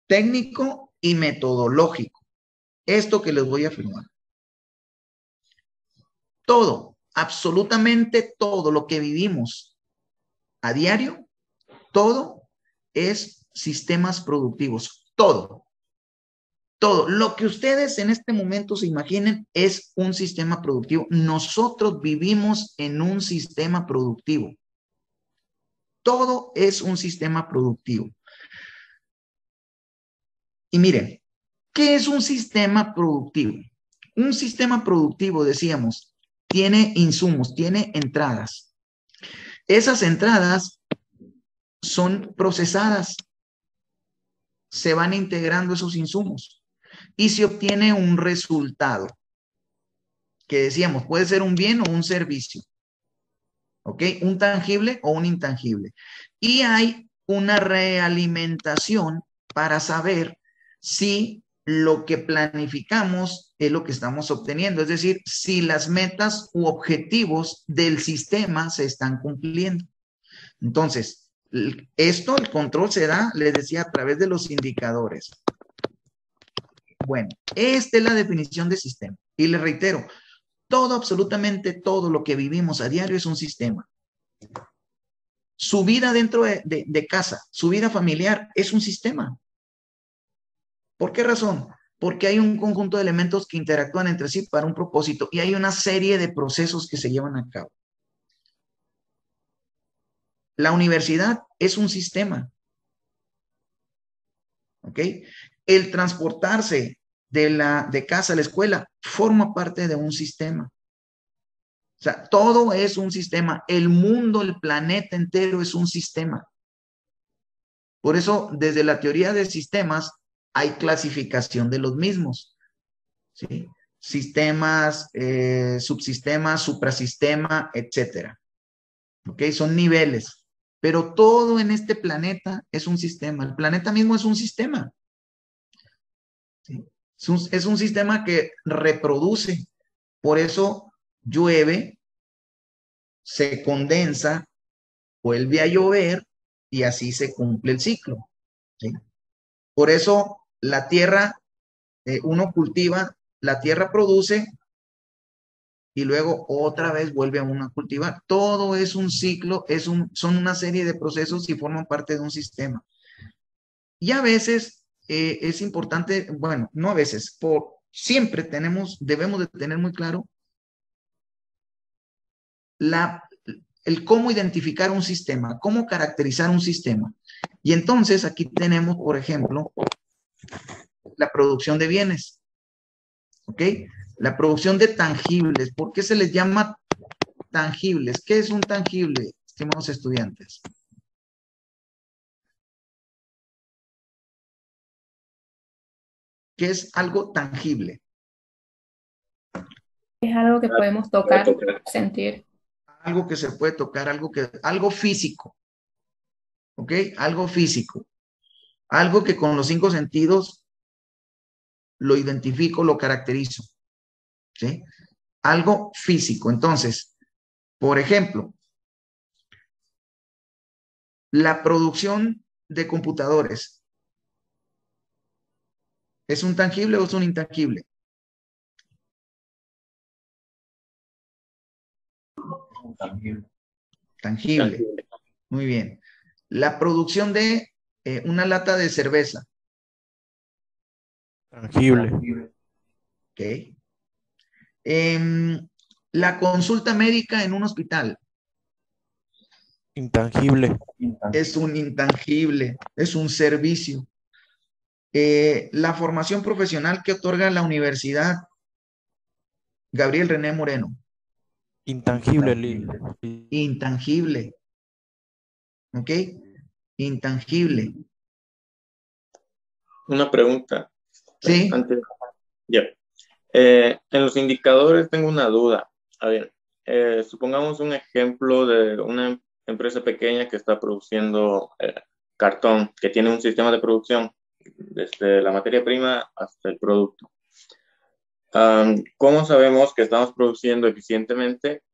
técnico y metodológico. Esto que les voy a afirmar. Todo, absolutamente todo lo que vivimos a diario, todo es sistemas productivos. Todo. Todo. Lo que ustedes en este momento se imaginen es un sistema productivo. Nosotros vivimos en un sistema productivo. Todo es un sistema productivo. Y miren, ¿qué es un sistema productivo? Un sistema productivo, decíamos, tiene insumos, tiene entradas. Esas entradas son procesadas, se van integrando esos insumos y se obtiene un resultado que decíamos, puede ser un bien o un servicio, ¿ok? Un tangible o un intangible. Y hay una realimentación para saber si lo que planificamos es lo que estamos obteniendo, es decir, si las metas u objetivos del sistema se están cumpliendo. Entonces, el control se da, les decía, a través de los indicadores. Bueno, esta es la definición de sistema. Y les reitero, todo, absolutamente todo lo que vivimos a diario es un sistema. Su vida dentro de casa, su vida familiar es un sistema. ¿Por qué razón? Porque hay un conjunto de elementos que interactúan entre sí para un propósito y hay una serie de procesos que se llevan a cabo. La universidad es un sistema. ¿ok? El transportarse de casa a la escuela forma parte de un sistema. O sea, todo es un sistema. El mundo, el planeta entero es un sistema. Por eso, desde la teoría de sistemas, hay clasificación de los mismos, ¿sí? Sistemas, subsistemas, suprasistema, etcétera. ¿Ok? Son niveles. Pero todo en este planeta es un sistema. El planeta mismo es un sistema. ¿Sí? Es un sistema que reproduce. Por eso llueve, se condensa, vuelve a llover y así se cumple el ciclo. ¿Sí? Por eso la tierra, uno cultiva, la tierra produce y luego otra vez vuelve a uno a cultivar. Todo es un ciclo, son una serie de procesos y forman parte de un sistema. Y a veces es importante, bueno, no a veces, siempre debemos de tener muy claro el cómo identificar un sistema, cómo caracterizar un sistema. Y entonces aquí tenemos, por ejemplo, la producción de bienes, ¿ok? La producción de tangibles. ¿Por qué se les llama tangibles? ¿Qué es un tangible, estimados estudiantes? ¿Qué es algo tangible? Es algo que podemos tocar, sentir. Algo que se puede tocar, algo físico, ¿ok? Algo físico. Algo que con los 5 sentidos lo identifico, lo caracterizo, ¿sí? Algo físico. Entonces, por ejemplo, la producción de computadores, ¿es un tangible o es un intangible? Tangible. Tangible. Muy bien. La producción de una lata de cerveza. Tangible. Ok. La consulta médica en un hospital. Intangible. Es un intangible, es un servicio. La formación profesional que otorga la universidad Gabriel René Moreno. Intangible. Intangible. ¿Ok? Intangible. Una pregunta. Sí. Antes, ya. En los indicadores tengo una duda. A ver, supongamos un ejemplo de una empresa pequeña que está produciendo cartón, que tiene un sistema de producción desde la materia prima hasta el producto. ¿Cómo sabemos que estamos produciendo eficientemente?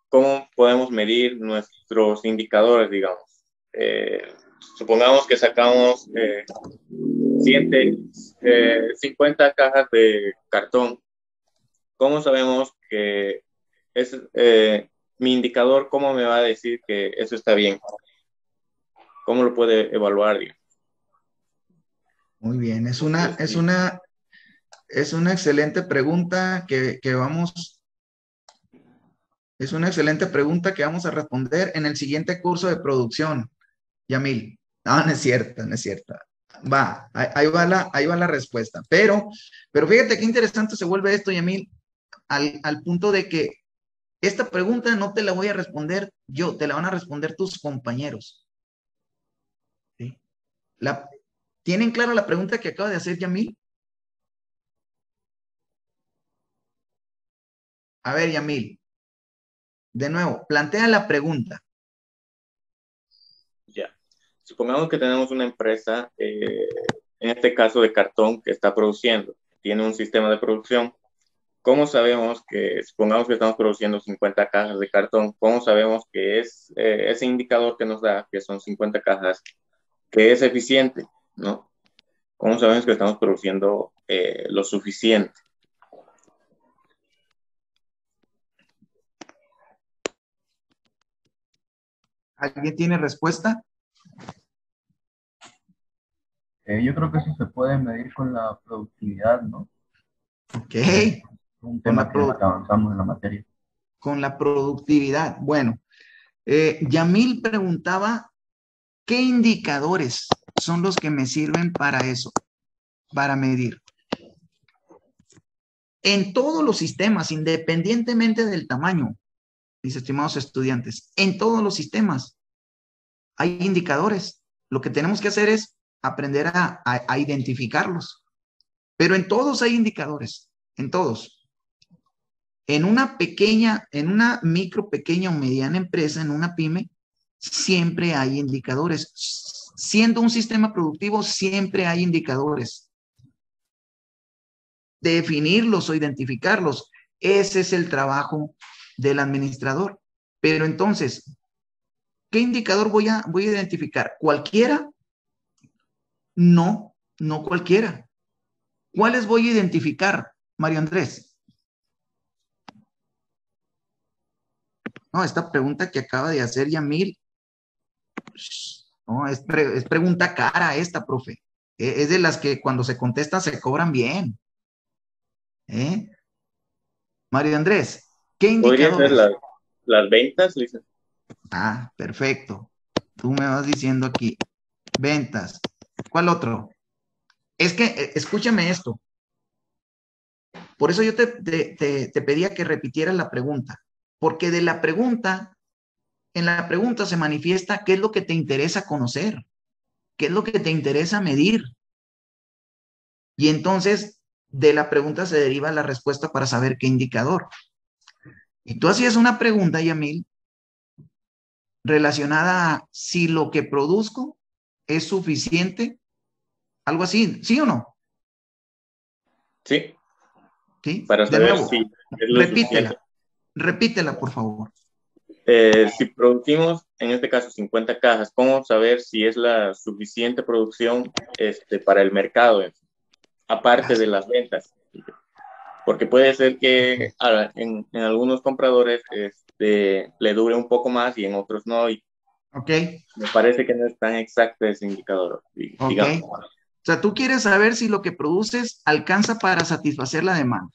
¿Cómo podemos medir nuestros indicadores, digamos? Supongamos que sacamos 50 cajas de cartón. ¿Cómo sabemos que es mi indicador? ¿Cómo me va a decir que eso está bien? ¿Cómo lo puede evaluar? Muy bien, es una excelente pregunta es una excelente pregunta que vamos a responder en el siguiente curso de producción, Yamil. No, no es cierto, no es cierto. Va, ahí va la respuesta. Pero fíjate qué interesante se vuelve esto, Yamil, al punto de que esta pregunta no te la voy a responder yo, te la van a responder tus compañeros. ¿Sí? ¿Tienen clara la pregunta que acaba de hacer Yamil? A ver, Yamil, de nuevo, plantea la pregunta. Ya. Supongamos que tenemos una empresa, en este caso de cartón, que está produciendo, tiene un sistema de producción. ¿Cómo sabemos que, supongamos que estamos produciendo 50 cajas de cartón, cómo sabemos que es ese indicador que nos da, que son 50 cajas, que es eficiente, ¿no? ¿Cómo sabemos que estamos produciendo lo suficiente? ¿Alguien tiene respuesta? Yo creo que eso se puede medir con la productividad, ¿no? Ok. Un tema que avanzamos en la materia. Con la productividad. Bueno, Yamil preguntaba ¿Qué indicadores son los que me sirven para eso? Para medir. En todos los sistemas, independientemente del tamaño, mis estimados estudiantes, en todos los sistemas hay indicadores. Lo que tenemos que hacer es aprender a identificarlos. Pero en todos hay indicadores, en todos. En una pequeña, en una micro, pequeña o mediana empresa, en una pyme, siempre hay indicadores. Siendo un sistema productivo, siempre hay indicadores. Definirlos o identificarlos, ese es el trabajo del administrador. Pero entonces, ¿qué indicador voy a identificar? ¿Cualquiera? No, no cualquiera. ¿Cuáles voy a identificar, Mario Andrés? No, esta pregunta que acaba de hacer Yamil, no, es pregunta cara esta, profe. Es de las que cuando se contesta se cobran bien. Mario Andrés, ¿qué indicadores? ¿Podría ser las ventas, Lisa? Ah, perfecto. Tú me vas diciendo aquí, ventas. ¿Cuál otro? Es que, escúchame esto. Por eso yo te pedía que repitieras la pregunta. Porque de la pregunta, en la pregunta se manifiesta qué es lo que te interesa conocer, qué es lo que te interesa medir. Y entonces, de la pregunta se deriva la respuesta para saber qué indicador. Y tú hacías una pregunta, Yamil, relacionada a si lo que produzco es suficiente, algo así, ¿sí o no? Sí. ¿Sí? Para De saber nuevo, si es lo suficiente. repítela, por favor. Si producimos, en este caso, 50 cajas, ¿cómo saber si es la suficiente producción para el mercado, aparte de las ventas? Porque puede ser que en algunos compradores le dure un poco más y en otros no. Y ok. me parece que no es tan exacto ese indicador. Digamos. Ok. O sea, tú quieres saber si lo que produces alcanza para satisfacer la demanda.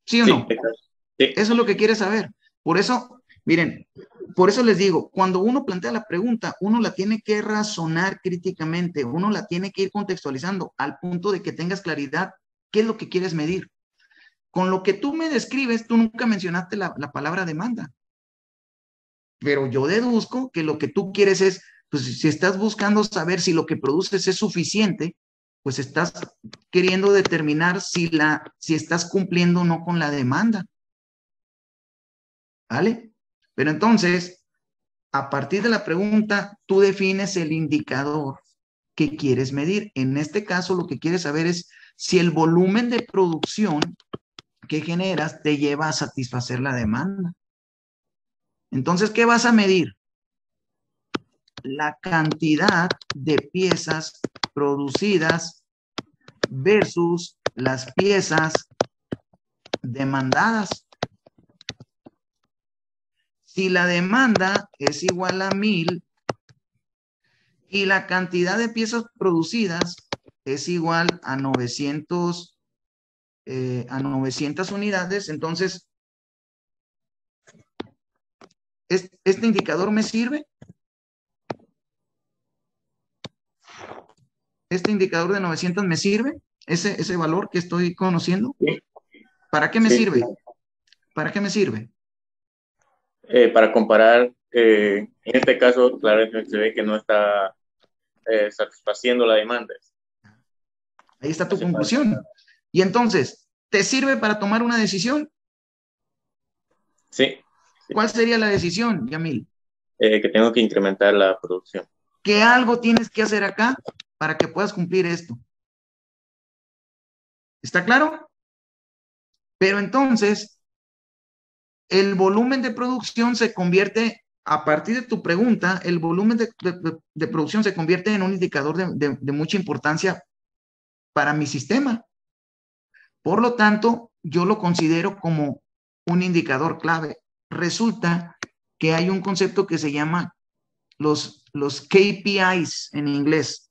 ¿Sí o no? Sí. Eso es lo que quieres saber. Por eso, miren, por eso les digo, cuando uno plantea la pregunta, uno la tiene que razonar críticamente, uno la tiene que ir contextualizando al punto de que tengas claridad qué es lo que quieres medir. Con lo que tú me describes, tú nunca mencionaste la palabra demanda. Pero yo deduzco que lo que tú quieres es, pues si estás buscando saber si lo que produces es suficiente, pues estás queriendo determinar si estás cumpliendo o no con la demanda. ¿Vale? Pero entonces, a partir de la pregunta, tú defines el indicador que quieres medir. En este caso, lo que quieres saber es si el volumen de producción que generas te lleva a satisfacer la demanda. Entonces, ¿qué vas a medir? La cantidad de piezas producidas versus las piezas demandadas. Si la demanda es igual a 1000 y la cantidad de piezas producidas es igual a 900 unidades, entonces, ¿este indicador me sirve? ¿Este indicador de 900 me sirve? ¿Ese valor que estoy conociendo? ¿Para qué me sirve? ¿Para qué me sirve? Para comparar, en este caso, claro, se ve que no está satisfaciendo la demanda. Ahí está tu conclusión. Y entonces, ¿te sirve para tomar una decisión? Sí. ¿Cuál sería la decisión, Yamil? Que tengo que incrementar la producción. ¿Qué algo tienes que hacer acá para que puedas cumplir esto? ¿Está claro? Pero entonces, el volumen de producción se convierte, a partir de tu pregunta, el volumen de producción se convierte en un indicador de mucha importancia para mi sistema. Por lo tanto, yo lo considero como un indicador clave. Resulta que hay un concepto que se llama los KPIs en inglés,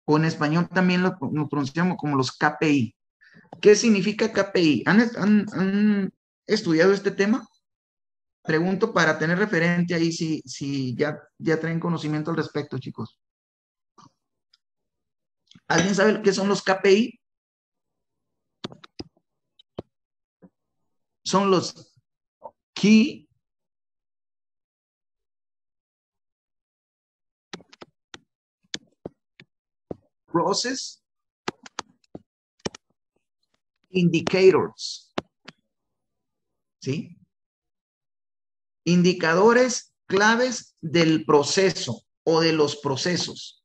o en español también lo pronunciamos como los KPI. ¿Qué significa KPI? ¿Han estudiado este tema? Pregunto para tener referente ahí si ya traen conocimiento al respecto, chicos. ¿Alguien sabe qué son los KPI? Son los Key Process Indicators. ¿Sí? Indicadores claves del proceso o de los procesos.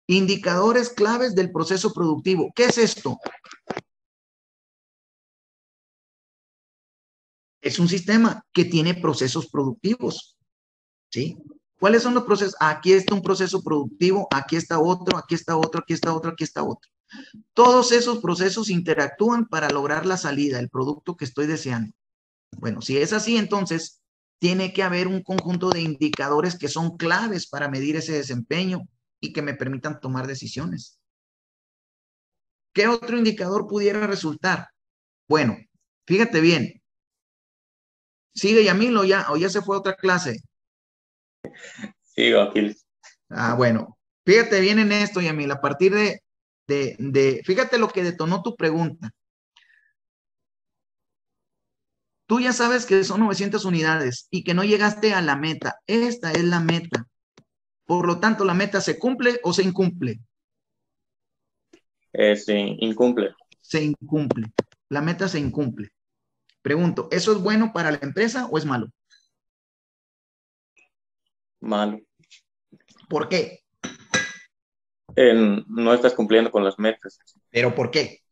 Indicadores claves del proceso productivo. ¿Qué es esto? Es un sistema que tiene procesos productivos. ¿Sí? ¿Cuáles son los procesos? Aquí está un proceso productivo, aquí está otro, aquí está otro, aquí está otro, aquí está otro. Todos esos procesos interactúan para lograr la salida, el producto que estoy deseando. Bueno, si es así, entonces tiene que haber un conjunto de indicadores que son claves para medir ese desempeño y que me permitan tomar decisiones. ¿Qué otro indicador pudiera resultar? Bueno, fíjate bien. ¿Sigue Yamil o ya se fue a otra clase? Sigo aquí. Bueno, fíjate bien en esto, Yamil, a partir fíjate lo que detonó tu pregunta. Tú ya sabes que son 900 unidades y que no llegaste a la meta. Esta es la meta. Por lo tanto, ¿la meta se cumple o se incumple? Se incumple. Se incumple. La meta se incumple. Pregunto, ¿eso es bueno para la empresa o es malo? Malo. ¿Por qué? No estás cumpliendo con las metas. ¿Pero por qué?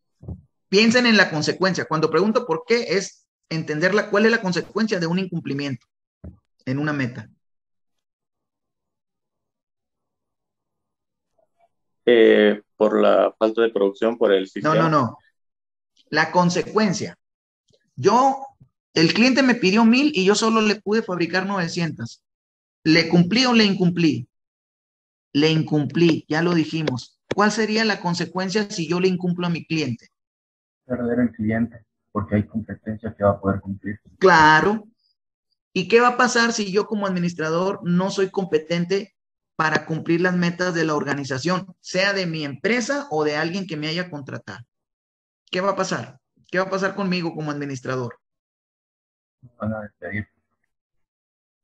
Piensen en la consecuencia. Cuando pregunto por qué, es entender cuál es la consecuencia de un incumplimiento en una meta. Por la falta de producción, por el sistema. No. La consecuencia. El cliente me pidió 1000 y yo solo le pude fabricar 900. ¿Le cumplí o le incumplí? Le incumplí, ya lo dijimos. ¿Cuál sería la consecuencia si yo le incumplo a mi cliente? Perder el cliente, porque hay competencia que va a poder cumplir. Claro. ¿Y qué va a pasar si yo como administrador no soy competente para cumplir las metas de la organización, sea de mi empresa o de alguien que me haya contratado? ¿Qué va a pasar? ¿Qué va a pasar conmigo como administrador? Van a despedir.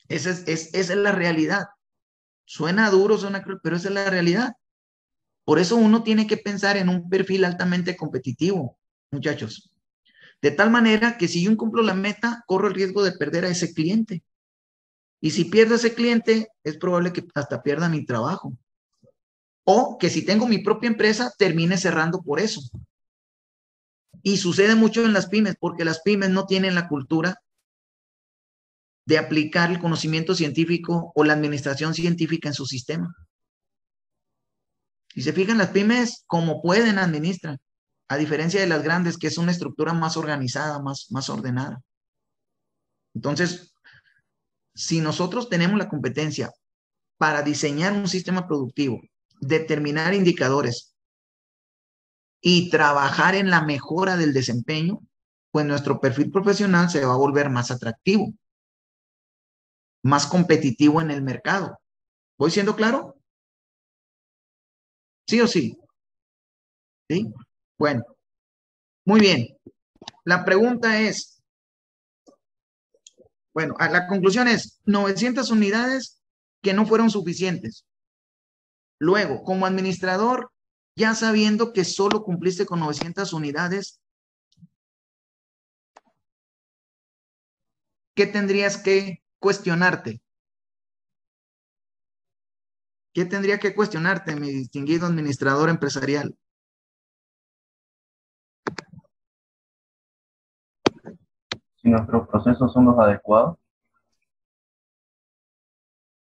Esa es la realidad. Suena duro, suena cruel, pero esa es la realidad. Por eso uno tiene que pensar en un perfil altamente competitivo, muchachos. De tal manera que si yo incumplo la meta, corro el riesgo de perder a ese cliente. Y si pierdo a ese cliente, es probable que hasta pierda mi trabajo. O que si tengo mi propia empresa, termine cerrando por eso. Y sucede mucho en las pymes, porque las pymes no tienen la cultura de aplicar el conocimiento científico o la administración científica en su sistema. Si se fijan, las pymes, como pueden, administran, a diferencia de las grandes, que es una estructura más organizada, más ordenada. Entonces, si nosotros tenemos la competencia para diseñar un sistema productivo, determinar indicadores y trabajar en la mejora del desempeño, pues nuestro perfil profesional se va a volver más atractivo, más competitivo en el mercado. ¿Voy siendo claro? ¿Sí o sí? ¿Sí? Bueno, muy bien. La pregunta es, bueno, la conclusión es 900 unidades que no fueron suficientes. Luego, como administrador, ya sabiendo que solo cumpliste con 900 unidades, ¿qué tendrías que cuestionarte? ¿Qué tendría que cuestionarte, mi distinguido administrador empresarial? Si nuestros procesos son los adecuados.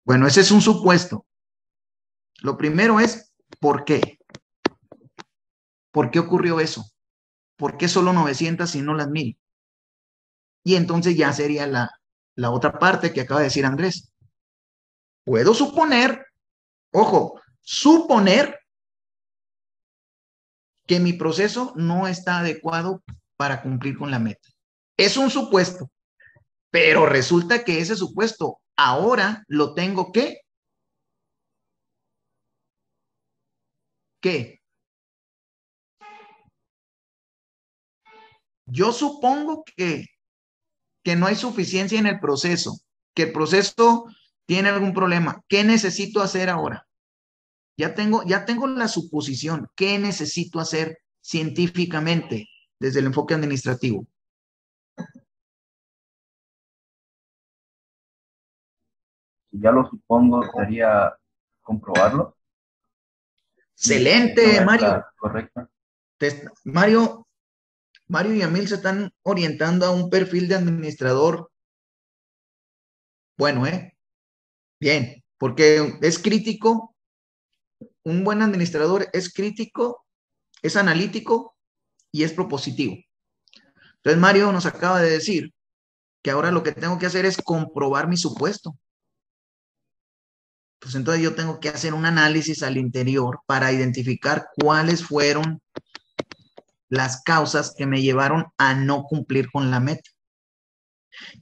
Bueno, ese es un supuesto. Lo primero es, ¿por qué? ¿Por qué ocurrió eso? ¿Por qué solo 900 y no las 1000? Y entonces ya sería la otra parte que acaba de decir Andrés. Puedo suponer, ojo, suponer que mi proceso no está adecuado para cumplir con la meta. Es un supuesto. Pero resulta que ese supuesto ahora lo tengo ¿qué? Yo supongo que no hay suficiencia en el proceso, que el proceso tiene algún problema. ¿Qué necesito hacer ahora? Ya tengo la suposición. ¿Qué necesito hacer científicamente desde el enfoque administrativo? Ya lo supongo, sería comprobarlo. Excelente, Mario. Correcto. Mario y Emil se están orientando a un perfil de administrador. Bueno, bien, porque es crítico. Un buen administrador es crítico, es analítico y es propositivo. Entonces, Mario nos acaba de decir que ahora lo que tengo que hacer es comprobar mi supuesto. Pues entonces yo tengo que hacer un análisis al interior para identificar cuáles fueron las causas que me llevaron a no cumplir con la meta.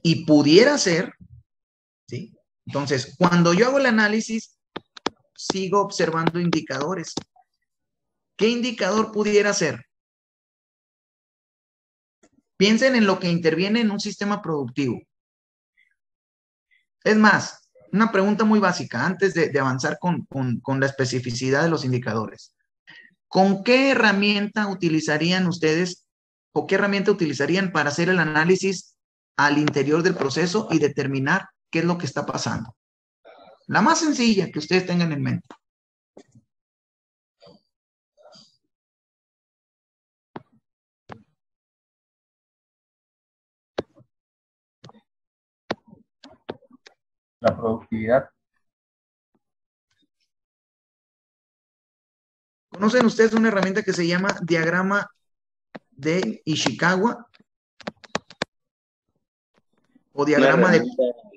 Y pudiera ser, ¿sí? Entonces, cuando yo hago el análisis, sigo observando indicadores. ¿Qué indicador pudiera ser? Piensen en lo que interviene en un sistema productivo. Es más, una pregunta muy básica antes de avanzar con la especificidad de los indicadores. ¿Con qué herramienta utilizarían ustedes o qué herramienta utilizarían para hacer el análisis al interior del proceso y determinar qué es lo que está pasando? La más sencilla que ustedes tengan en mente. La productividad. ¿Conocen ustedes una herramienta que se llama diagrama de Ishikawa? O diagrama de...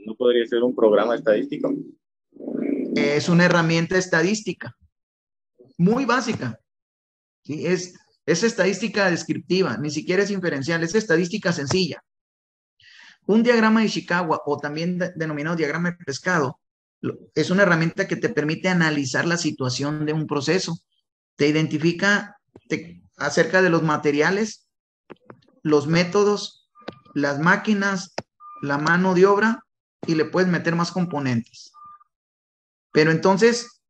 ¿No podría ser un programa estadístico? Es una herramienta estadística. Muy básica. ¿Sí? Es estadística descriptiva, ni siquiera es inferencial, es estadística sencilla. Un diagrama de Ishikawa, o también denominado diagrama de pescado, es una herramienta que te permite analizar la situación de un proceso. Te identifica acerca de los materiales, los métodos, las máquinas, la mano de obra, y le puedes meter más componentes. Pero entonces,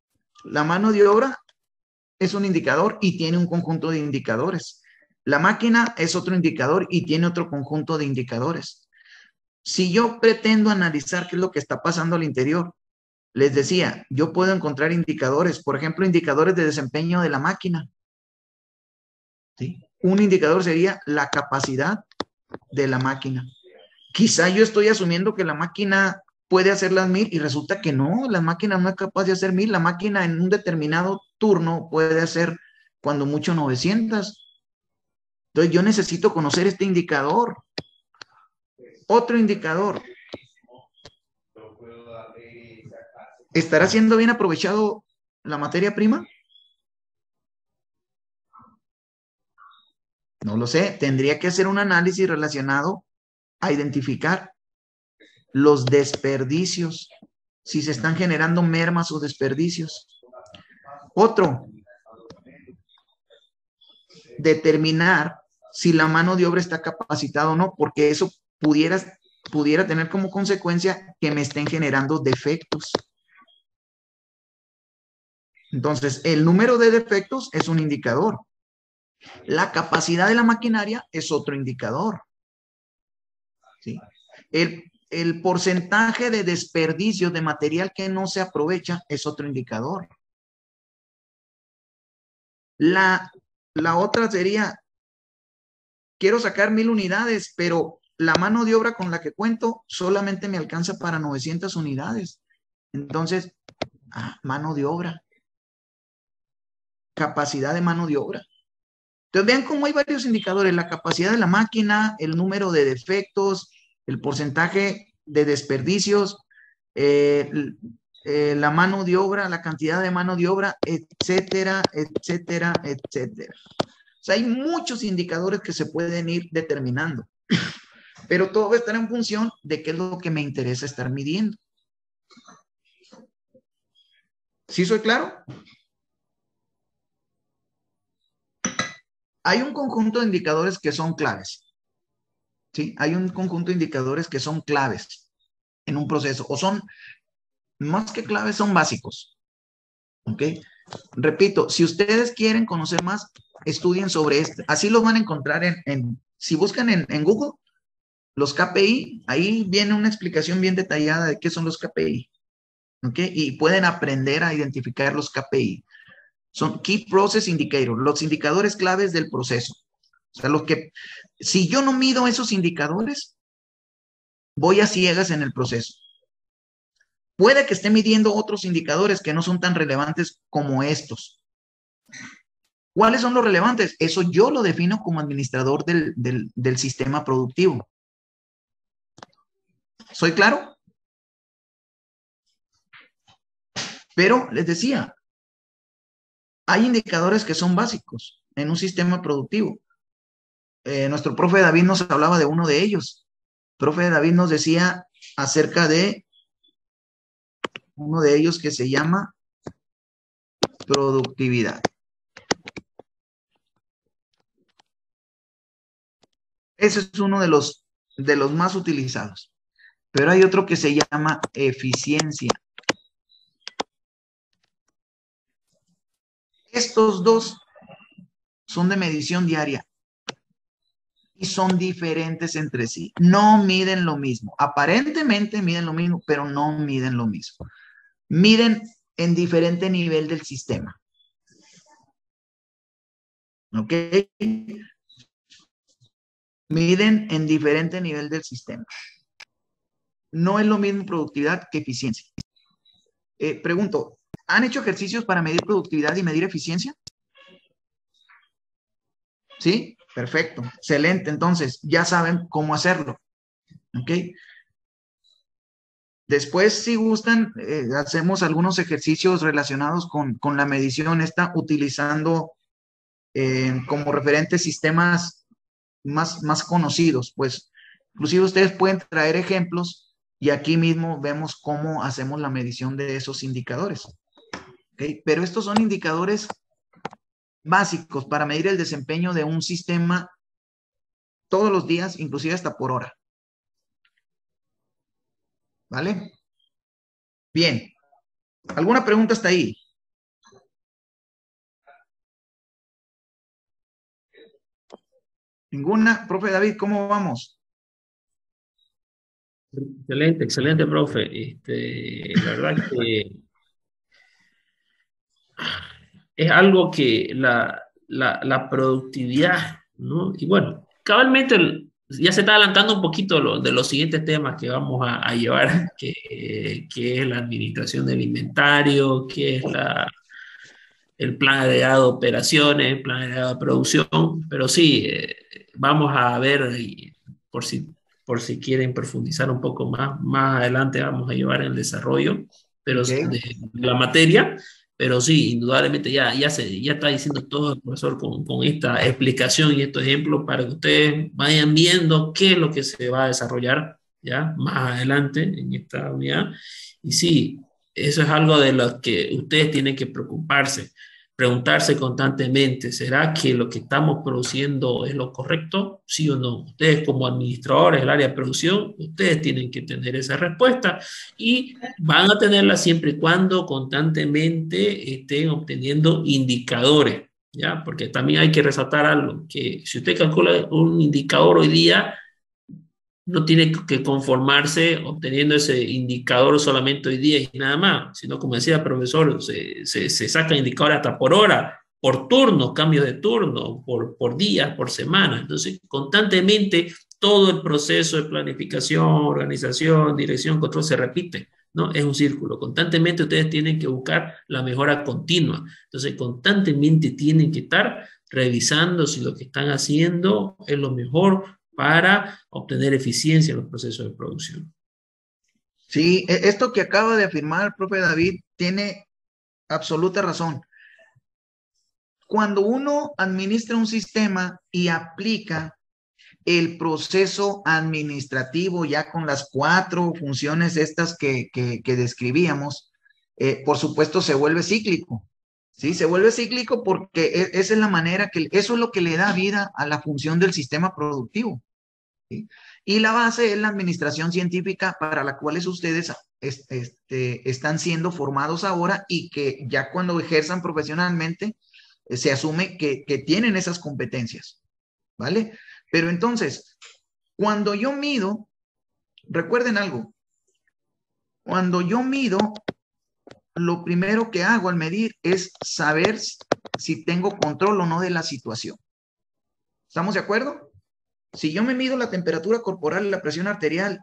la mano de obra es un indicador y tiene un conjunto de indicadores. La máquina es otro indicador y tiene otro conjunto de indicadores. Si yo pretendo analizar qué es lo que está pasando al interior, les decía, yo puedo encontrar indicadores, por ejemplo, indicadores de desempeño de la máquina. ¿Sí? Un indicador sería la capacidad de la máquina. Quizá yo estoy asumiendo que la máquina puede hacer las 1000 y resulta que no, la máquina no es capaz de hacer 1000. La máquina en un determinado turno puede hacer cuando mucho 900. Entonces yo necesito conocer este indicador. Otro indicador. ¿Estará siendo bien aprovechado la materia prima? No lo sé. Tendría que hacer un análisis relacionado a identificar los desperdicios, si se están generando mermas o desperdicios. Otro, determinar si la mano de obra está capacitada o no, porque eso pudiera tener como consecuencia que me estén generando defectos. Entonces, el número de defectos es un indicador. La capacidad de la maquinaria es otro indicador. ¿Sí? El porcentaje de desperdicio de material que no se aprovecha es otro indicador. La otra sería, quiero sacar 1000 unidades, pero la mano de obra con la que cuento solamente me alcanza para 900 unidades. Entonces, mano de obra. Capacidad de mano de obra. Entonces, vean cómo hay varios indicadores. La capacidad de la máquina, el número de defectos, el porcentaje de desperdicios, la mano de obra, la cantidad de mano de obra, etcétera, etcétera, etcétera. O sea, hay muchos indicadores que se pueden ir determinando. pero todo va a estar en función de qué es lo que me interesa estar midiendo. ¿Sí soy claro? Hay un conjunto de indicadores que son claves. ¿Sí? Hay un conjunto de indicadores que son claves en un proceso, o son, más que claves, son básicos. ¿Ok? Repito, si ustedes quieren conocer más, estudien sobre este. Así los van a encontrar si buscan en Google, los KPI, ahí viene una explicación bien detallada de qué son los KPI. ¿Ok? Y pueden aprender a identificar los KPI. Son Key Process Indicators, los indicadores claves del proceso. O sea, si yo no mido esos indicadores, voy a ciegas en el proceso. Puede que esté midiendo otros indicadores que no son tan relevantes como estos. ¿Cuáles son los relevantes? Eso yo lo defino como administrador del sistema productivo. ¿Soy claro? Pero les decía, hay indicadores que son básicos en un sistema productivo. Nuestro profe David nos hablaba de uno de ellos. El profe David nos decía acerca de uno de ellos que se llama productividad. Ese es uno de los más utilizados. Pero hay otro que se llama eficiencia. Estos dos son de medición diaria y son diferentes entre sí. No miden lo mismo. Aparentemente miden lo mismo, pero no miden lo mismo. Miden en diferente nivel del sistema. ¿Ok? Miden en diferente nivel del sistema. No es lo mismo productividad que eficiencia. Pregunto, ¿han hecho ejercicios para medir productividad y medir eficiencia? ¿Sí? Perfecto. Excelente. Entonces, ya saben cómo hacerlo. ¿Ok? Después, si gustan, hacemos algunos ejercicios relacionados con la medición esta, utilizando como referentes sistemas más conocidos. Pues, inclusive ustedes pueden traer ejemplos y aquí mismo vemos cómo hacemos la medición de esos indicadores. ¿Ok? Pero estos son indicadores básicos para medir el desempeño de un sistema todos los días, inclusive hasta por hora. ¿Vale? Bien. ¿Alguna pregunta hasta ahí? ¿Ninguna? Profe David, ¿cómo vamos? Excelente, excelente, profe. La verdad que es algo que la productividad, ¿no? Y bueno, cabalmente ya se está adelantando un poquito de los siguientes temas que vamos a llevar, que es la administración del inventario, que es el plan agregado de operaciones, el plan agregado de producción, pero sí, vamos a ver, por si quieren profundizar un poco más adelante vamos a llevar el desarrollo de la materia, pero sí, indudablemente ya está diciendo todo el profesor con esta explicación y estos ejemplos para que ustedes vayan viendo qué es lo que se va a desarrollar ya más adelante en esta unidad. Y sí, eso es algo de lo que ustedes tienen que preocuparse, preguntarse constantemente, ¿será que lo que estamos produciendo es lo correcto? ¿Sí o no? Ustedes como administradores del área de producción, ustedes tienen que tener esa respuesta y van a tenerla siempre y cuando constantemente estén obteniendo indicadores, ¿ya? Porque también hay que resaltar algo, que si usted calcula un indicador hoy día, no tiene que conformarse obteniendo ese indicador solamente hoy día y nada más, sino como decía el profesor, se saca indicadores hasta por hora, por turnos, cambios de turno, por días, por semana. Entonces, constantemente todo el proceso de planificación, organización, dirección, control se repite, ¿no? Es un círculo. Constantemente ustedes tienen que buscar la mejora continua. Entonces, constantemente tienen que estar revisando si lo que están haciendo es lo mejor para obtener eficiencia en los procesos de producción. Sí, esto que acaba de afirmar el profe David tiene absoluta razón. Cuando uno administra un sistema y aplica el proceso administrativo ya con las 4 funciones estas que describíamos, por supuesto se vuelve cíclico. Sí, se vuelve cíclico porque esa es la manera eso es lo que le da vida a la función del sistema productivo. ¿Sí? Y la base es la administración científica para la cual ustedes están siendo formados ahora y que ya cuando ejerzan profesionalmente se asume que tienen esas competencias, ¿vale? Pero entonces, cuando yo mido, recuerden algo, cuando yo mido, lo primero que hago al medir es saber si tengo control o no de la situación. ¿Estamos de acuerdo? Si yo me mido la temperatura corporal y la presión arterial,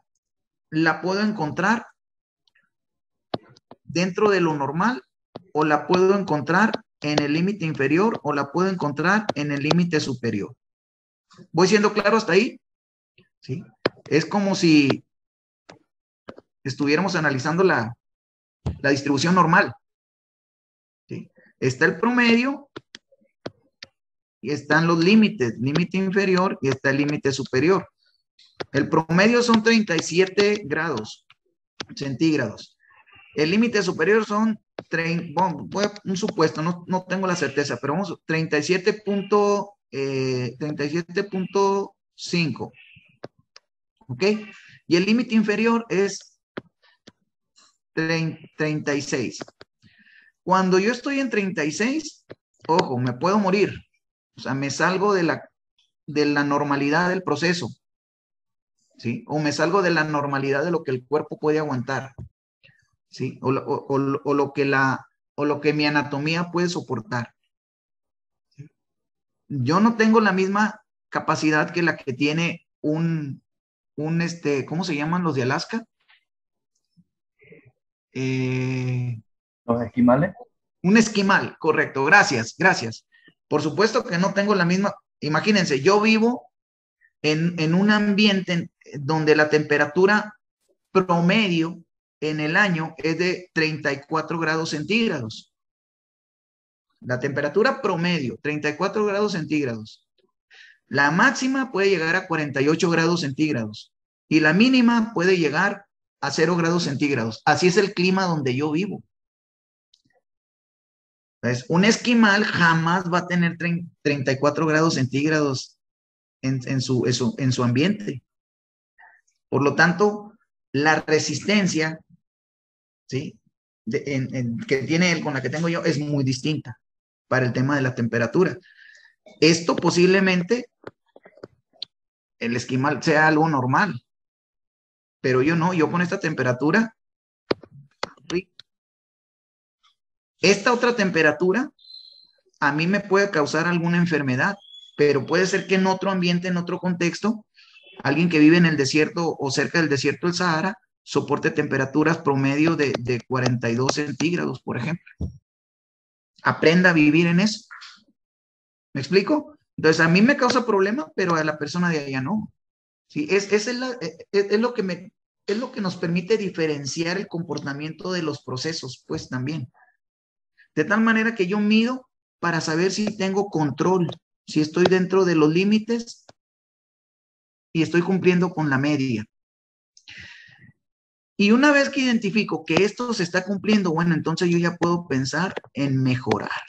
¿la puedo encontrar dentro de lo normal o la puedo encontrar en el límite inferior o la puedo encontrar en el límite superior? ¿Voy siendo claro hasta ahí? ¿Sí? Es como si estuviéramos analizando la distribución normal. ¿Sí? Está el promedio y están los límites, límite inferior y está el límite superior. El promedio son 37 grados centígrados. El límite superior son, voy a un supuesto, no tengo la certeza, pero vamos, 37.5. ¿Ok? Y el límite inferior es 36. Cuando yo estoy en 36, ojo, me puedo morir. O sea, me salgo de la normalidad del proceso. ¿Sí? O me salgo de la normalidad de lo que el cuerpo puede aguantar. ¿Sí? O lo que mi anatomía puede soportar. ¿Sí? Yo no tengo la misma capacidad que la que tiene ¿cómo se llaman los de Alaska? ¿Los esquimales? Un esquimal, correcto, gracias. Por supuesto que no tengo la misma, imagínense, yo vivo en un ambiente donde la temperatura promedio en el año es de 34 grados centígrados. La temperatura promedio, 34 grados centígrados. La máxima puede llegar a 48 grados centígrados y la mínima puede llegar a 0 grados centígrados. Así es el clima donde yo vivo. Entonces, un esquimal jamás va a tener 34 grados centígrados en su ambiente. Por lo tanto, la resistencia, ¿sí? que tiene él con la que tengo yo es muy distinta para el tema de la temperatura. Esto posiblemente el esquimal sea algo normal, pero yo no, yo con esta temperatura, esta otra temperatura a mí me puede causar alguna enfermedad, pero puede ser que en otro ambiente, en otro contexto, alguien que vive en el desierto o cerca del desierto del Sahara soporte temperaturas promedio de 42 centígrados, por ejemplo. Aprenda a vivir en eso. ¿Me explico? Entonces, a mí me causa problema, pero a la persona de allá no. ¿Sí? Es lo que nos permite diferenciar el comportamiento de los procesos, pues también. De tal manera que yo mido para saber si tengo control, si estoy dentro de los límites y estoy cumpliendo con la media. Y una vez que identifico que esto se está cumpliendo, bueno, entonces yo ya puedo pensar en mejorar.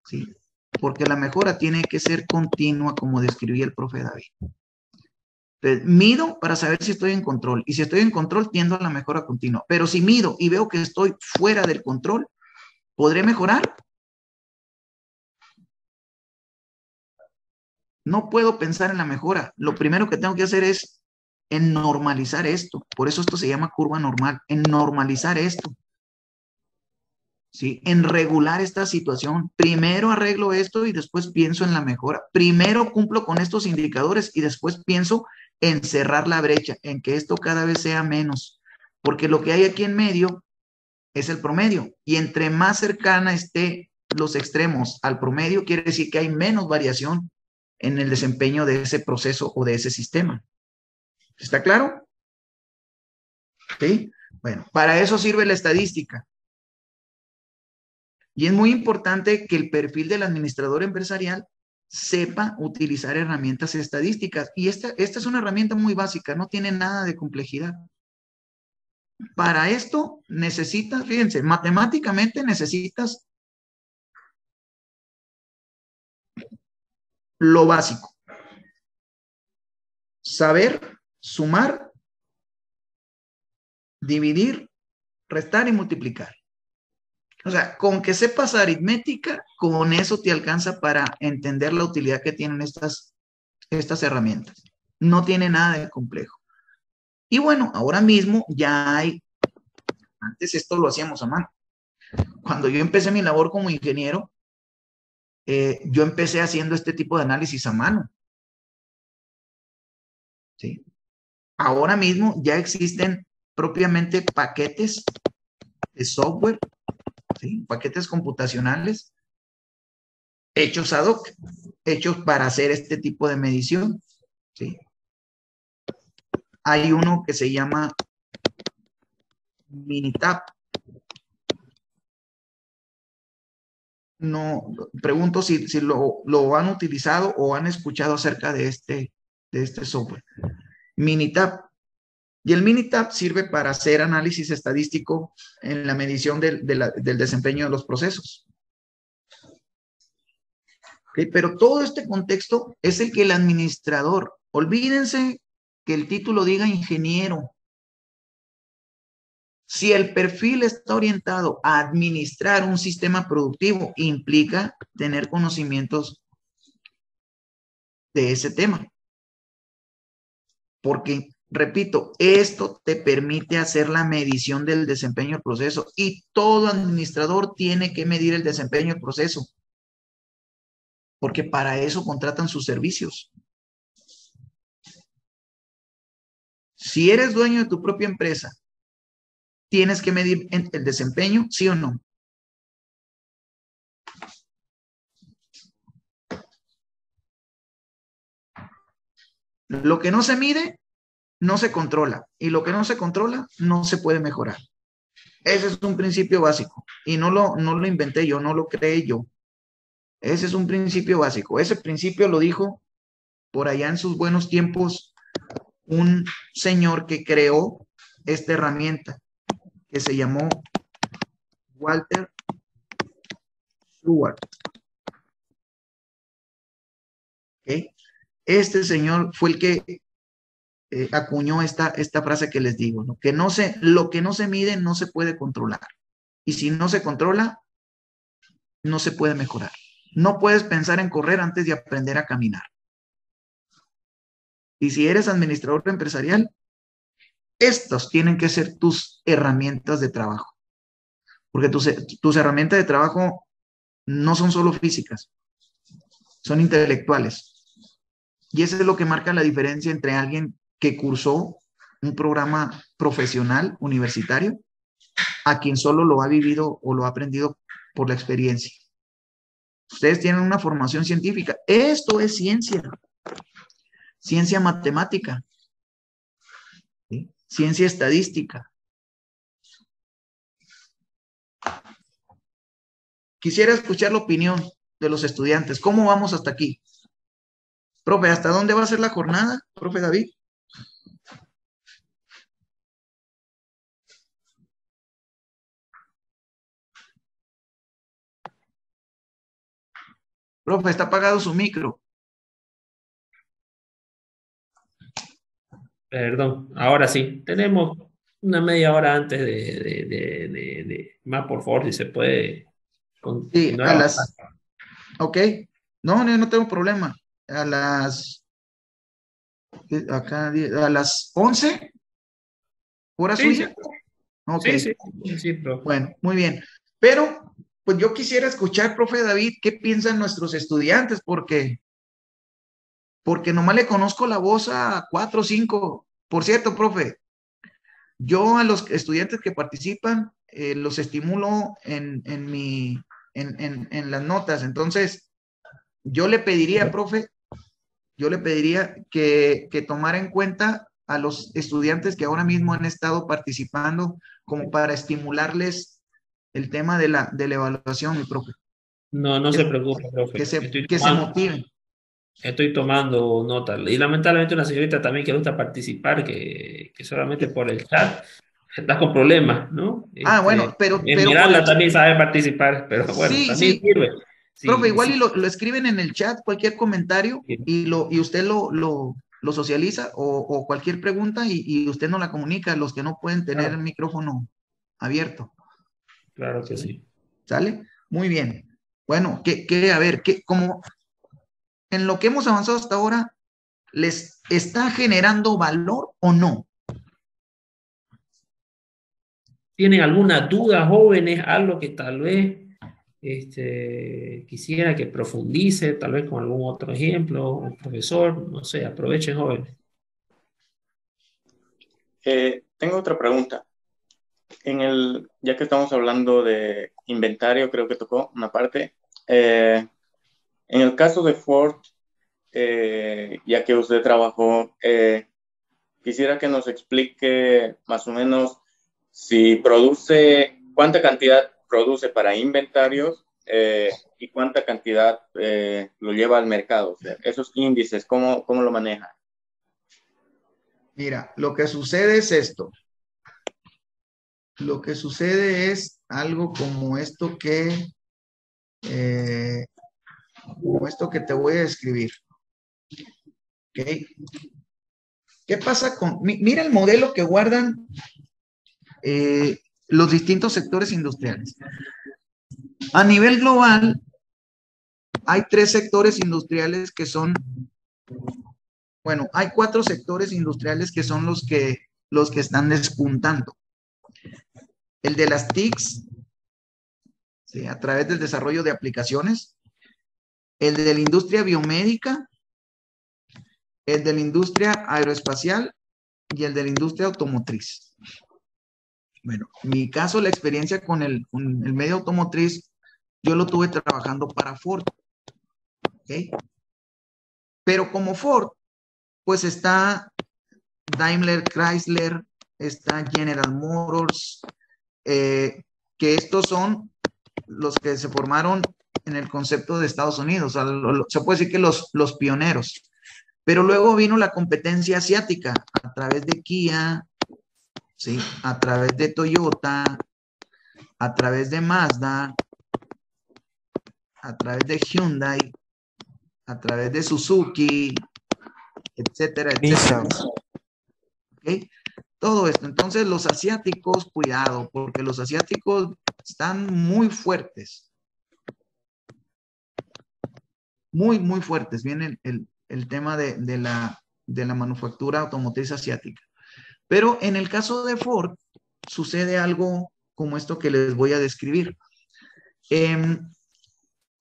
¿Sí? Porque la mejora tiene que ser continua, como describía el profe David. Entonces, mido para saber si estoy en control. Y si estoy en control, tiendo a la mejora continua. Pero si mido y veo que estoy fuera del control, ¿podré mejorar? No puedo pensar en la mejora. Lo primero que tengo que hacer es en normalizar esto. Por eso esto se llama curva normal. En normalizar esto. ¿Sí? En regular esta situación. Primero arreglo esto y después pienso en la mejora. Primero cumplo con estos indicadores y después pienso en cerrar la brecha, en que esto cada vez sea menos. Porque lo que hay aquí en medio es el promedio. Y entre más cercana esté los extremos al promedio, quiere decir que hay menos variación en el desempeño de ese proceso o de ese sistema. ¿Está claro? ¿Sí? Bueno, para eso sirve la estadística. Y es muy importante que el perfil del administrador empresarial sepa utilizar herramientas estadísticas. Y esta es una herramienta muy básica, no tiene nada de complejidad. Para esto necesitas, fíjense, matemáticamente necesitas lo básico. Saber sumar, dividir, restar y multiplicar. O sea, con que sepas aritmética, con eso te alcanza para entender la utilidad que tienen estas herramientas. No tiene nada de complejo. Y bueno, ahora mismo ya hay, antes esto lo hacíamos a mano. Cuando yo empecé mi labor como ingeniero, yo empecé haciendo este tipo de análisis a mano. ¿Sí? Ahora mismo ya existen propiamente paquetes de software, ¿sí? Paquetes computacionales hechos ad hoc, hechos para hacer este tipo de medición, ¿sí? Hay uno que se llama Minitab. No, pregunto si lo han utilizado o han escuchado acerca de este software. Minitab. Y el Minitab sirve para hacer análisis estadístico en la medición del desempeño de los procesos. ¿Okay? Pero todo este contexto es el que el administrador, olvídense que el título diga ingeniero. Si el perfil está orientado a administrar un sistema productivo, implica tener conocimientos de ese tema. Porque, repito, esto te permite hacer la medición del desempeño del proceso y todo administrador tiene que medir el desempeño del proceso. Porque para eso contratan sus servicios. Si eres dueño de tu propia empresa, ¿tienes que medir el desempeño, sí o no? Lo que no se mide, no se controla. Y lo que no se controla, no se puede mejorar. Ese es un principio básico. Y no lo inventé yo, no lo creé yo. Ese es un principio básico. Ese principio lo dijo por allá en sus buenos tiempos un señor que creó esta herramienta, que se llamó Walter Stewart. ¿Okay? Este señor fue el que acuñó esta frase que les digo, ¿no? Lo que no se mide no se puede controlar. Y si no se controla, no se puede mejorar. No puedes pensar en correr antes de aprender a caminar. Y si eres administrador empresarial, estos tienen que ser tus herramientas de trabajo. Porque tus herramientas de trabajo no son solo físicas, son intelectuales. Y eso es lo que marca la diferencia entre alguien que cursó un programa profesional universitario a quien solo lo ha vivido o lo ha aprendido por la experiencia. Ustedes tienen una formación científica. Esto es ciencia. Ciencia matemática. ¿Sí? Ciencia estadística. Quisiera escuchar la opinión de los estudiantes. ¿Cómo vamos hasta aquí? Profe, ¿hasta dónde va a ser la jornada, profe David? Profe, está apagado su micro. Perdón, ahora sí. Tenemos una media hora antes más, por favor, si se puede Sí, continuar. ok. No tengo problema. A las 11, hora suya. Sí. Ok. Sí, profe. Bueno, muy bien. Pero, pues yo quisiera escuchar, profe David, qué piensan nuestros estudiantes, porque nomás le conozco la voz a 4 o 5. Por cierto, profe, yo a los estudiantes que participan los estimulo en las notas. Entonces, yo le pediría, profe, que tomara en cuenta a los estudiantes que ahora mismo han estado participando como para estimularles el tema de la evaluación, mi profe. No se preocupe, profe. Que se motiven. Estoy tomando nota. Y lamentablemente una señorita también que le gusta participar, que solamente por el chat está con problemas, ¿no? Bueno, pero por Miranda el chat. también sabe participar, pero bueno, Sí, también sí. sirve. Profe, Sí, igual sí, y lo escriben en el chat, cualquier comentario, sí. y usted lo socializa o cualquier pregunta y usted nos la comunica, los que no pueden tener el Claro, micrófono abierto. claro que sí. ¿Sale? Muy bien. Bueno, a ver, como en lo que hemos avanzado hasta ahora, ¿les está generando valor o no? ¿Tienen alguna duda, jóvenes? Algo que tal vez quisiera que profundice, tal vez con algún otro ejemplo, un profesor, no sé, aprovechen, jóvenes. Tengo otra pregunta. Ya que estamos hablando de inventario, creo que tocó una parte. En el caso de Ford, ya que usted trabajó, quisiera que nos explique más o menos cuánta cantidad produce para inventarios y cuánta cantidad lo lleva al mercado. O sea, esos índices, ¿cómo lo maneja? Mira, lo que sucede es esto. Lo que sucede es algo como esto que te voy a describir. ¿Ok? ¿Qué pasa mira el modelo que guardan los distintos sectores industriales? A nivel global, hay 3 sectores industriales que son, bueno, hay 4 sectores industriales que son los que están despuntando. El de las TICs, ¿sí? A través del desarrollo de aplicaciones. El de la industria biomédica, el de la industria aeroespacial y el de la industria automotriz. Bueno, en mi caso, la experiencia con el medio automotriz, yo lo tuve trabajando para Ford. ¿Ok? Pero como Ford, pues está Daimler Chrysler, está General Motors, que estos son los que se formaron en el concepto de Estados Unidos. O sea, se puede decir que los pioneros. Pero luego vino la competencia asiática a través de Kia, ¿sí? A través de Toyota, a través de Mazda, a través de Hyundai, a través de Suzuki, etcétera, etcétera. Nissan. ¿Ok? Todo esto. Entonces, los asiáticos, cuidado, porque los asiáticos están muy fuertes. Muy, muy fuertes. Viene el tema de la manufactura automotriz asiática. Pero en el caso de Ford, sucede algo como esto que les voy a describir.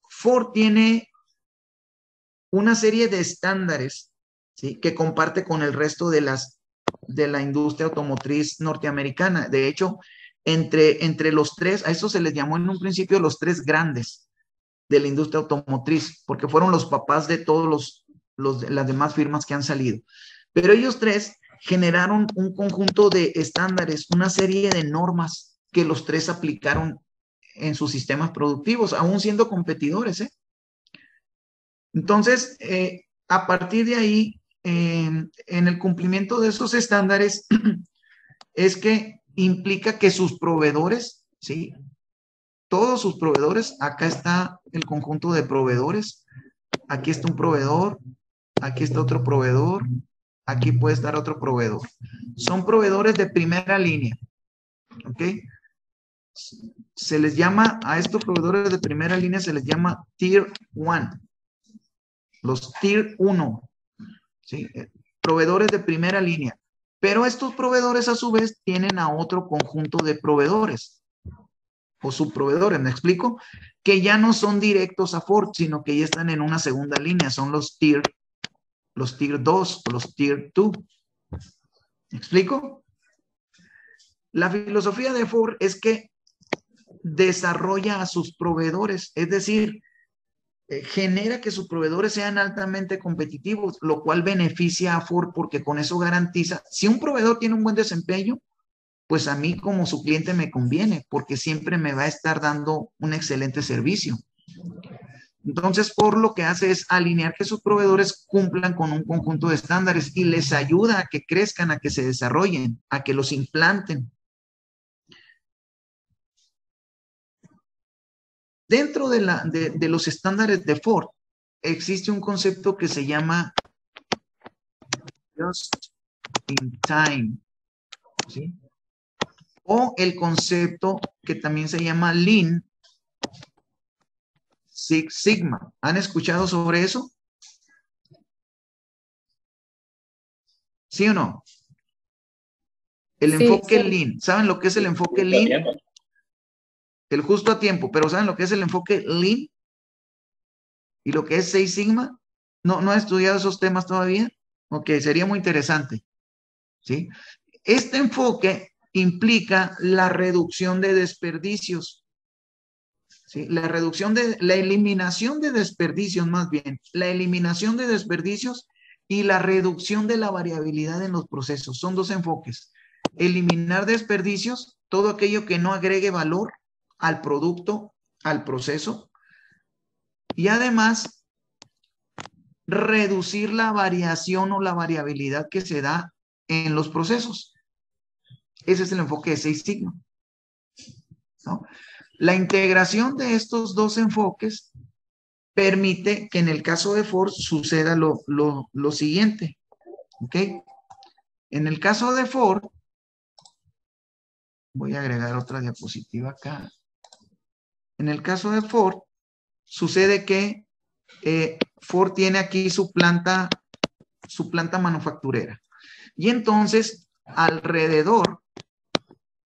Ford tiene una serie de estándares, ¿sí? Que comparte con el resto de la industria automotriz norteamericana. De hecho, entre los 3, a eso se les llamó en un principio los 3 grandes de la industria automotriz, porque fueron los papás de todos las demás firmas que han salido. Pero ellos 3 generaron un conjunto de estándares, una serie de normas que los 3 aplicaron en sus sistemas productivos, aún siendo competidores, ¿eh? Entonces, a partir de ahí, en el cumplimiento de esos estándares, es que implica que sus proveedores, ¿sí? Todos sus proveedores, acá está el conjunto de proveedores, aquí está un proveedor, aquí está otro proveedor, aquí puede estar otro proveedor. Son proveedores de primera línea, ¿ok? Se les llama, a estos proveedores de primera línea se les llama Tier 1, los Tier 1, ¿sí? Proveedores de primera línea. Pero estos proveedores a su vez tienen a otro conjunto de proveedores o subproveedores, ¿me explico? Que ya no son directos a Ford, sino que ya están en una segunda línea, son los Tier 2 o los Tier 2. ¿Me explico? La filosofía de Ford es que desarrolla a sus proveedores, es decir, genera que sus proveedores sean altamente competitivos, lo cual beneficia a Ford porque con eso garantiza, si un proveedor tiene un buen desempeño, pues a mí como su cliente me conviene porque siempre me va a estar dando un excelente servicio. Entonces, Ford lo que hace es alinear que sus proveedores cumplan con un conjunto de estándares y les ayuda a que crezcan, a que se desarrollen, a que los implanten. Dentro de los estándares de Ford existe un concepto que se llama Just in Time, ¿sí? O el concepto que también se llama Lean Six Sigma. ¿Han escuchado sobre eso? ¿Sí o no? El enfoque Lean. ¿Saben lo que es el enfoque Lean? El justo a tiempo. ¿Pero saben lo que es el enfoque Lean? ¿Y lo que es Six Sigma? ¿No han estudiado esos temas todavía? Ok, sería muy interesante. ¿Sí? Este enfoque implica la reducción de desperdicios. ¿Sí? La eliminación de desperdicios más bien. La eliminación de desperdicios y la reducción de la variabilidad en los procesos. Son dos enfoques. Eliminar desperdicios, todo aquello que no agregue valor al producto, al proceso. Y además, reducir la variación o la variabilidad que se da en los procesos. Ese es el enfoque de Six Sigma, ¿no? La integración de estos dos enfoques permite que en el caso de Ford suceda lo siguiente. ¿Ok? En el caso de Ford, voy a agregar otra diapositiva acá. En el caso de Ford, sucede que Ford tiene aquí su planta manufacturera. Y entonces, alrededor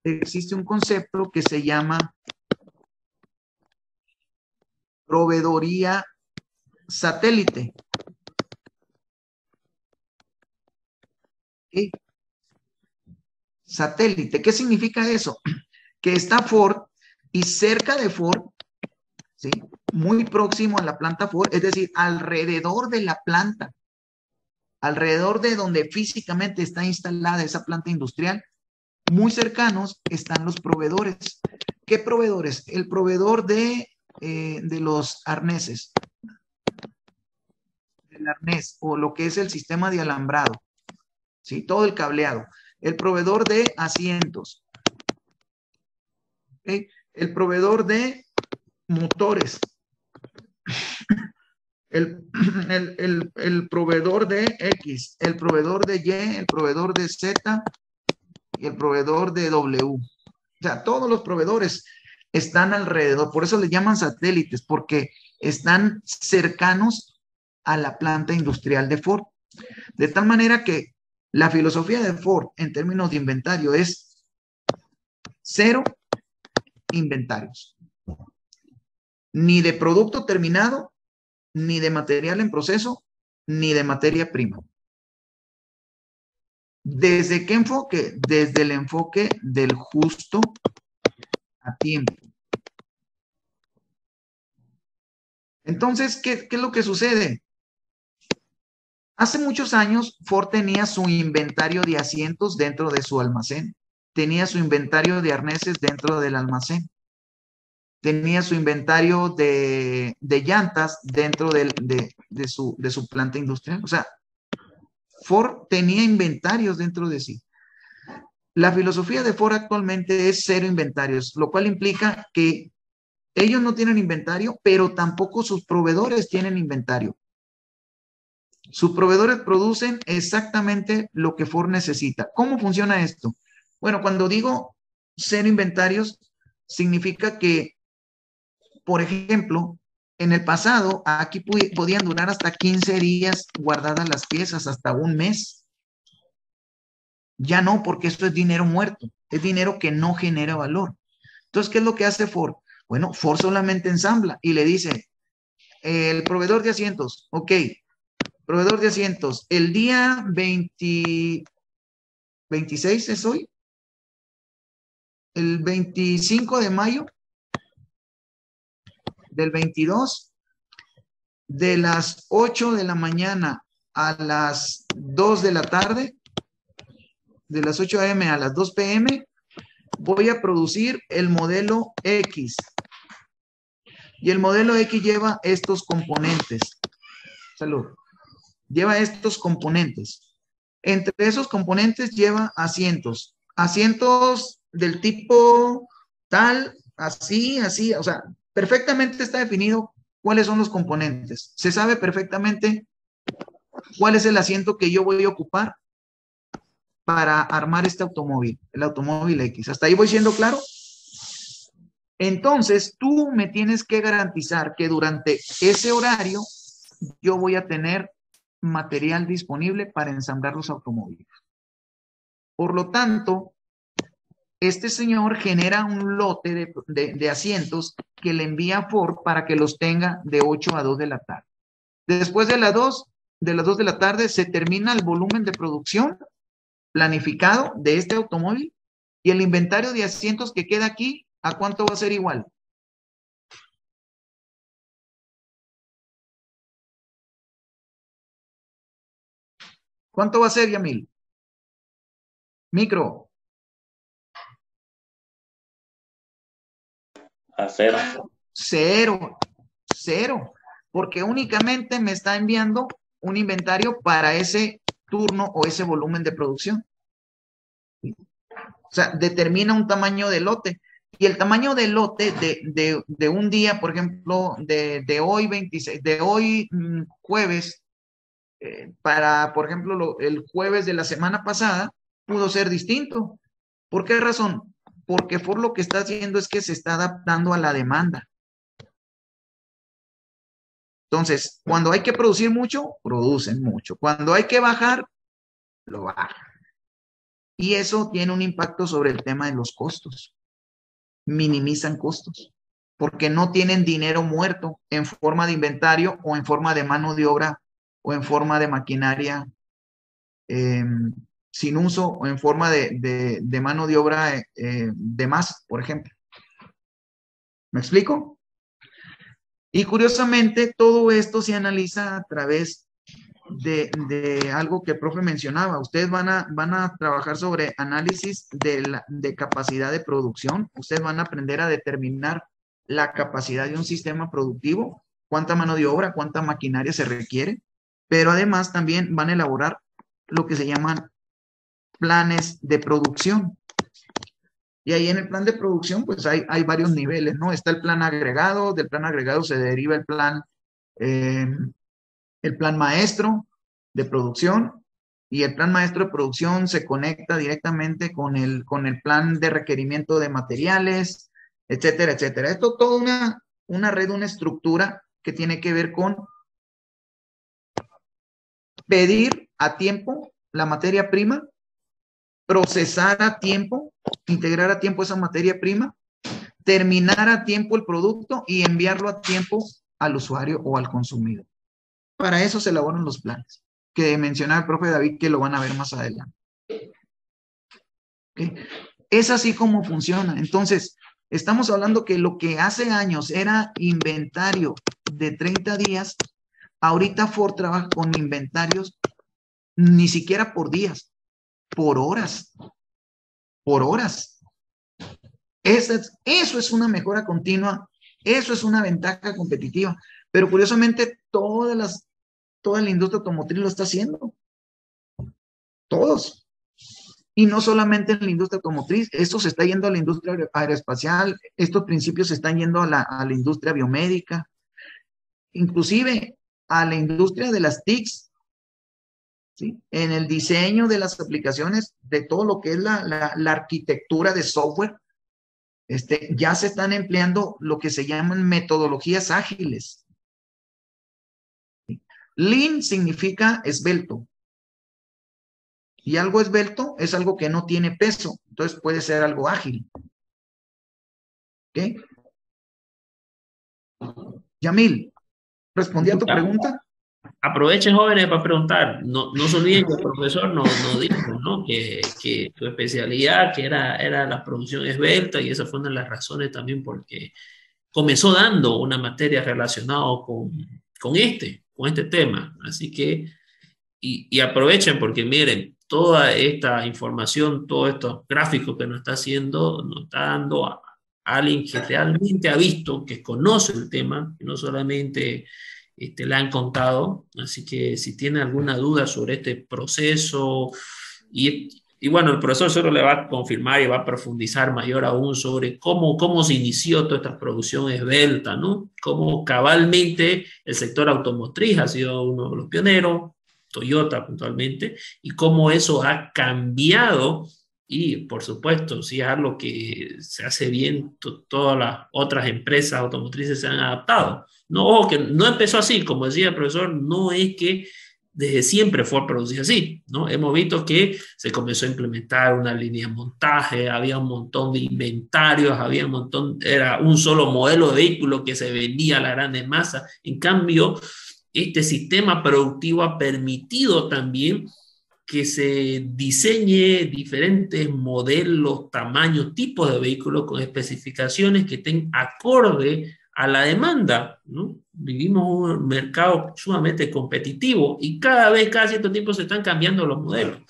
existe un concepto que se llama proveedoría satélite. ¿Sí? Satélite. ¿Qué significa eso? Que está Ford y cerca de Ford, ¿sí? Muy próximo a la planta Ford, es decir, alrededor de la planta, alrededor de donde físicamente está instalada esa planta industrial, muy cercanos están los proveedores. ¿Qué proveedores? El proveedor de los arneses, el arnés o lo que es el sistema de alambrado, ¿sí? Todo el cableado. El proveedor de asientos, ¿okay? El proveedor de motores, el proveedor de X, el proveedor de Y, el proveedor de Z y el proveedor de W. O sea, todos los proveedores están alrededor, por eso le llaman satélites, porque están cercanos a la planta industrial de Ford. De tal manera que la filosofía de Ford en términos de inventario es 0 inventarios. Ni de producto terminado, ni de material en proceso, ni de materia prima. ¿Desde qué enfoque? Desde el enfoque del justo a tiempo. Entonces, ¿qué es lo que sucede? Hace muchos años, Ford tenía su inventario de asientos dentro de su almacén. Tenía su inventario de arneses dentro del almacén. Tenía su inventario de llantas dentro de su planta industrial. O sea, Ford tenía inventarios dentro de sí. La filosofía de Ford actualmente es 0 inventarios, lo cual implica que ellos no tienen inventario, pero tampoco sus proveedores tienen inventario. Sus proveedores producen exactamente lo que Ford necesita. ¿Cómo funciona esto? Bueno, cuando digo 0 inventarios, significa que, por ejemplo, en el pasado, aquí podían durar hasta 15 días guardadas las piezas, hasta un mes. Ya no, porque esto es dinero muerto, es dinero que no genera valor. Entonces, ¿qué es lo que hace Ford? Bueno, Ford solamente ensambla y le dice, el proveedor de asientos, ok, proveedor de asientos, el día 26 es hoy, el 25 de mayo del 22, de las 8 de la mañana a las 2 de la tarde, de las 8 a.m. a las 2 p.m., voy a producir el modelo X. Y el modelo X lleva estos componentes. Salud. Lleva estos componentes. Entre esos componentes lleva asientos. Asientos del tipo tal, así, así. O sea, perfectamente está definido cuáles son los componentes. Se sabe perfectamente cuál es el asiento que yo voy a ocupar para armar este automóvil, el automóvil X. ¿Hasta ahí voy siendo claro? Entonces, tú me tienes que garantizar que durante ese horario yo voy a tener material disponible para ensamblar los automóviles. Por lo tanto, este señor genera un lote de asientos que le envía a Ford para que los tenga de 8 a 2 de la tarde. Después de las 2 de la tarde se termina el volumen de producción planificado de este automóvil y el inventario de asientos que queda aquí, ¿a cuánto va a ser igual? ¿Cuánto va a ser, Yamil? Micro. A 0. Cero. Cero. Porque únicamente me está enviando un inventario para ese turno o ese volumen de producción. O sea, determina un tamaño de lote. Y el tamaño de lote de un día, por ejemplo, de hoy 26, de hoy jueves, para, por ejemplo, el jueves de la semana pasada, pudo ser distinto. ¿Por qué razón? Porque Ford lo que está haciendo es que se está adaptando a la demanda. Entonces, cuando hay que producir mucho, producen mucho. Cuando hay que bajar, lo bajan. Y eso tiene un impacto sobre el tema de los costos. Minimizan costos, porque no tienen dinero muerto en forma de inventario o en forma de mano de obra o en forma de maquinaria sin uso o en forma de mano de obra de más, por ejemplo. ¿Me explico? Y curiosamente, todo esto se analiza a través de algo que el profe mencionaba. Ustedes van a trabajar sobre análisis de capacidad de producción. Ustedes van a aprender a determinar la capacidad de un sistema productivo, cuánta mano de obra, cuánta maquinaria se requiere, pero además también van a elaborar lo que se llaman planes de producción. Y ahí en el plan de producción, pues hay varios niveles, ¿no? Está el plan agregado, del plan agregado se deriva el plan maestro de producción, y el plan maestro de producción se conecta directamente con el plan de requerimiento de materiales, etcétera, etcétera. Esto toda una red, una estructura que tiene que ver con pedir a tiempo la materia prima, procesar a tiempo, integrar a tiempo esa materia prima, terminar a tiempo el producto y enviarlo a tiempo al usuario o al consumidor. Para eso se elaboran los planes, que mencionaba el profe David, que lo van a ver más adelante. ¿Okay? Es así como funciona. Entonces, estamos hablando que lo que hace años era inventario de 30 días, ahorita Ford trabaja con inventarios ni siquiera por días, por horas. Por horas. Eso es una mejora continua, eso es una ventaja competitiva. Pero curiosamente, toda la industria automotriz lo está haciendo. Todos. Y no solamente en la industria automotriz, esto se está yendo a la industria aeroespacial, estos principios se están yendo a la industria biomédica, inclusive a la industria de las TICs, ¿sí? En el diseño de las aplicaciones, de todo lo que es la arquitectura de software, ya se están empleando lo que se llaman metodologías ágiles. Lean significa esbelto. Y algo esbelto es algo que no tiene peso. Entonces puede ser algo ágil. ¿Ok? Yamil, ¿respondí a tu pregunta? Aprovechen, jóvenes, para preguntar. No se olviden que el profesor nos dijo, ¿no? Que su especialidad que era la producción esbelta, y esa fue una de las razones también porque comenzó dando una materia relacionada con este tema. Así que, y aprovechen porque miren, toda esta información, todos estos gráficos que nos está haciendo, nos está dando alguien que realmente ha visto, que conoce el tema, que no solamente le han contado. Así que si tiene alguna duda sobre este proceso, y bueno, el profesor solo le va a confirmar y va a profundizar mayor aún sobre cómo se inició toda esta producción esbelta, ¿no? Cómo cabalmente el sector automotriz ha sido uno de los pioneros, Toyota puntualmente, y cómo eso ha cambiado. Y por supuesto, si es algo que se hace bien, todas las otras empresas automotrices se han adaptado. No, ojo, que no empezó así, como decía el profesor, no es que desde siempre fue producido así, ¿no? Hemos visto que se comenzó a implementar una línea de montaje, había un montón de inventarios, había un montón, era un solo modelo de vehículo que se vendía a la grande masa. En cambio, este sistema productivo ha permitido también que se diseñe diferentes modelos, tamaños, tipos de vehículos con especificaciones que estén acorde a la demanda, ¿no? Vivimos un mercado sumamente competitivo y cada cierto tiempo se están cambiando los modelos.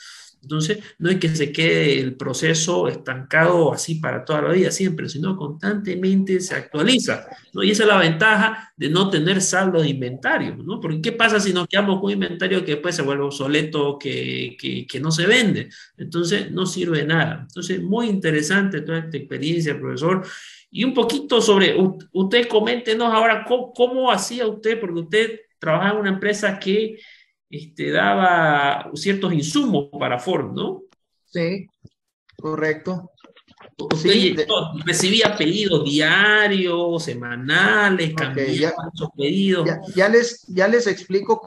Entonces, no es que se quede el proceso estancado así para toda la vida siempre, sino constantemente se actualiza, ¿no? Y esa es la ventaja de no tener saldo de inventario, ¿no? Porque ¿qué pasa si nos quedamos con un inventario que después se vuelve obsoleto, que no se vende? Entonces, no sirve de nada. Entonces, muy interesante toda esta experiencia, profesor. Y un poquito sobre, usted coméntenos ahora cómo hacía usted, porque usted trabajaba en una empresa que daba ciertos insumos para Ford, ¿no? Sí, correcto. Usted Sí, recibía pedidos diarios, semanales, cambiaban esos pedidos. Ya les explico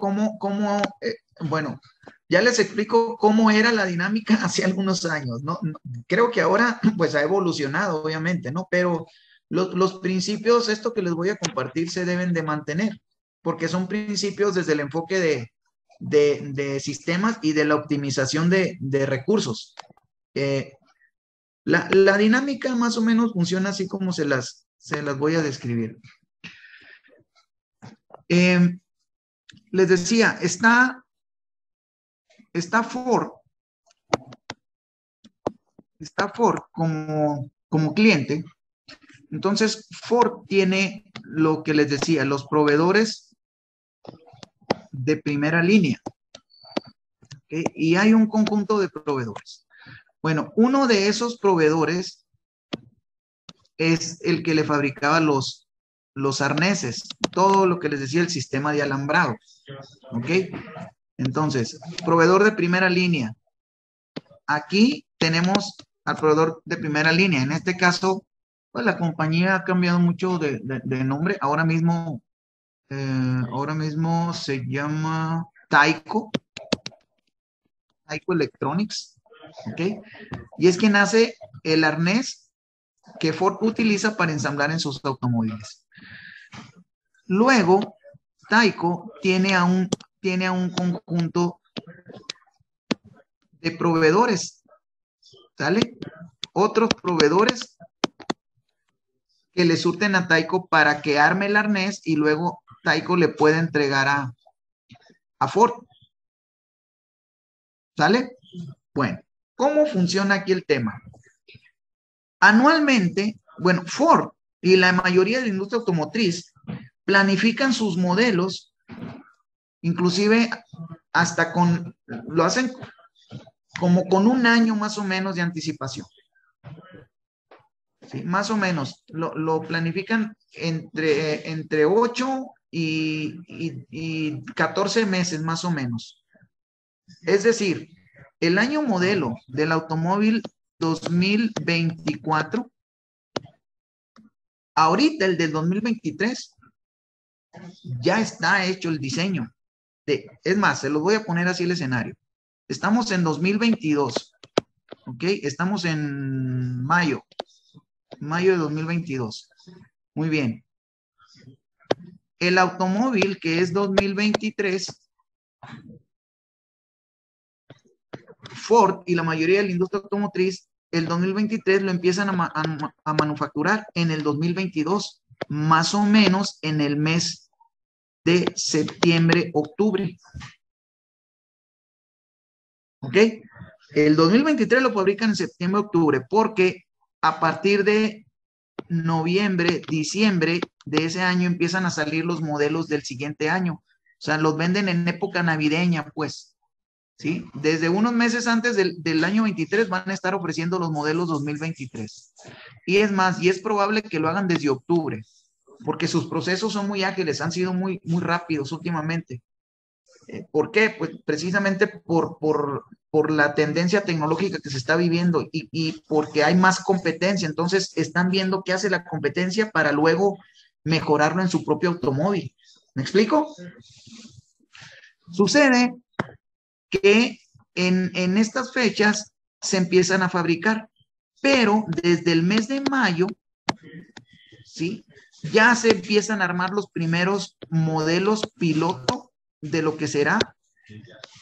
bueno, ya les explico cómo era la dinámica hace algunos años, ¿no? Creo que ahora pues ha evolucionado, obviamente, ¿no? Pero los principios, esto que les voy a compartir, se deben de mantener, porque son principios desde el enfoque de sistemas y de la optimización de recursos. La dinámica más o menos funciona así como se las voy a describir. Les decía, está Ford como cliente. Entonces, Ford tiene lo que les decía, los proveedores de primera línea. ¿Okay? Y hay un conjunto de proveedores. Bueno, uno de esos proveedores es el que le fabricaba los arneses, todo lo que les decía el sistema de alambrado. ¿Ok? Entonces, proveedor de primera línea. Aquí tenemos al proveedor de primera línea. En este caso, pues la compañía ha cambiado mucho de nombre. Ahora mismo se llama Taiko Electronics. ¿Ok? Y es quien hace el arnés que Ford utiliza para ensamblar en sus automóviles. Luego, Taiko tiene a un conjunto de proveedores, ¿sale? Otros proveedores que le surten a Taiko para que arme el arnés y luego Taiko le puede entregar a Ford. ¿Sale? Bueno, ¿cómo funciona aquí el tema? Anualmente, bueno, Ford y la mayoría de la industria automotriz planifican sus modelos, inclusive hasta lo hacen como con un año más o menos de anticipación. ¿Sí? Más o menos, lo planifican entre 8 y 14 meses más o menos. Es decir, el año modelo del automóvil 2024, ahorita el del 2023, ya está hecho el diseño. Es más, se los voy a poner así el escenario. Estamos en 2022, ¿ok? Estamos en mayo de 2022. Muy bien. El automóvil que es 2023, Ford y la mayoría de la industria automotriz, el 2023 lo empiezan a manufacturar en el 2022, más o menos en el mes de septiembre, octubre. ¿Ok? El 2023 lo fabrican en septiembre, octubre, porque a partir de noviembre, diciembre de ese año empiezan a salir los modelos del siguiente año. O sea, los venden en época navideña, pues, ¿sí? Desde unos meses antes del año 23 van a estar ofreciendo los modelos 2023. Y es más, y es probable que lo hagan desde octubre, porque sus procesos son muy ágiles, han sido muy rápidos últimamente. ¿Por qué? Pues precisamente por la tendencia tecnológica que se está viviendo y porque hay más competencia. Entonces están viendo qué hace la competencia para luego mejorarlo en su propio automóvil. ¿Me explico? Sucede que en estas fechas se empiezan a fabricar, pero desde el mes de mayo, ¿sí? Ya se empiezan a armar los primeros modelos piloto de lo que será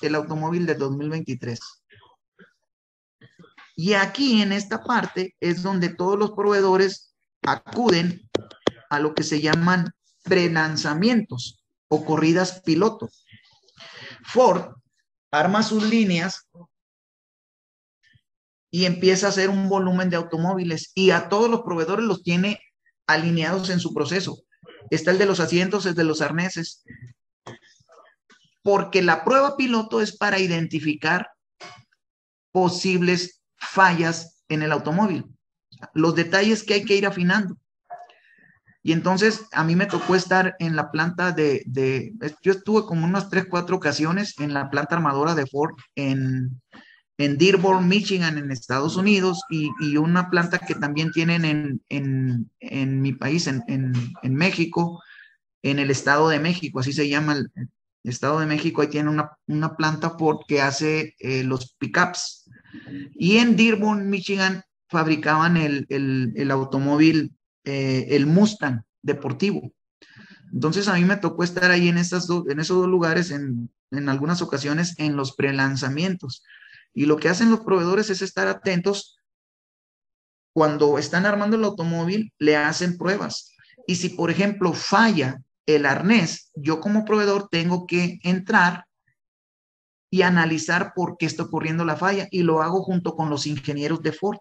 el automóvil de 2023. Y aquí en esta parte es donde todos los proveedores acuden a lo que se llaman prelanzamientos o corridas piloto. Ford arma sus líneas y empieza a hacer un volumen de automóviles y a todos los proveedores los tiene alineados en su proceso. Está el de los asientos, el de los arneses, porque la prueba piloto es para identificar posibles fallas en el automóvil, los detalles que hay que ir afinando. Y entonces a mí me tocó estar en la planta yo estuve como unas 3, 4 ocasiones en la planta armadora de Ford en Dearborn, Michigan, en Estados Unidos, y una planta que también tienen en mi país, en México, en el Estado de México, así se llama el Estado de México. Ahí tiene una planta Ford que hace los pickups. Y en Dearborn, Michigan, fabricaban el automóvil, el Mustang deportivo. Entonces a mí me tocó estar ahí en esos dos lugares en algunas ocasiones en los prelanzamientos. Y lo que hacen los proveedores es estar atentos. Cuando están armando el automóvil, le hacen pruebas. Y si, por ejemplo, falla el arnés, yo como proveedor tengo que entrar y analizar por qué está ocurriendo la falla. Y lo hago junto con los ingenieros de Ford.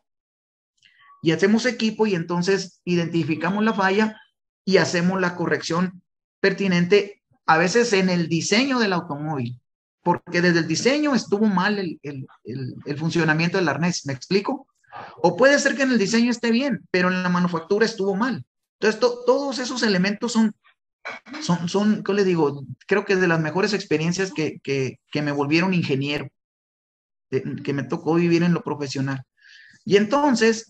Y hacemos equipo y entonces identificamos la falla y hacemos la corrección pertinente, a veces en el diseño del automóvil, porque desde el diseño estuvo mal el funcionamiento del arnés. ¿Me explico? O puede ser que en el diseño esté bien, pero en la manufactura estuvo mal. Entonces, todos esos elementos son, ¿qué le digo? Creo que de las mejores experiencias que me volvieron ingeniero, que me tocó vivir en lo profesional. Y entonces,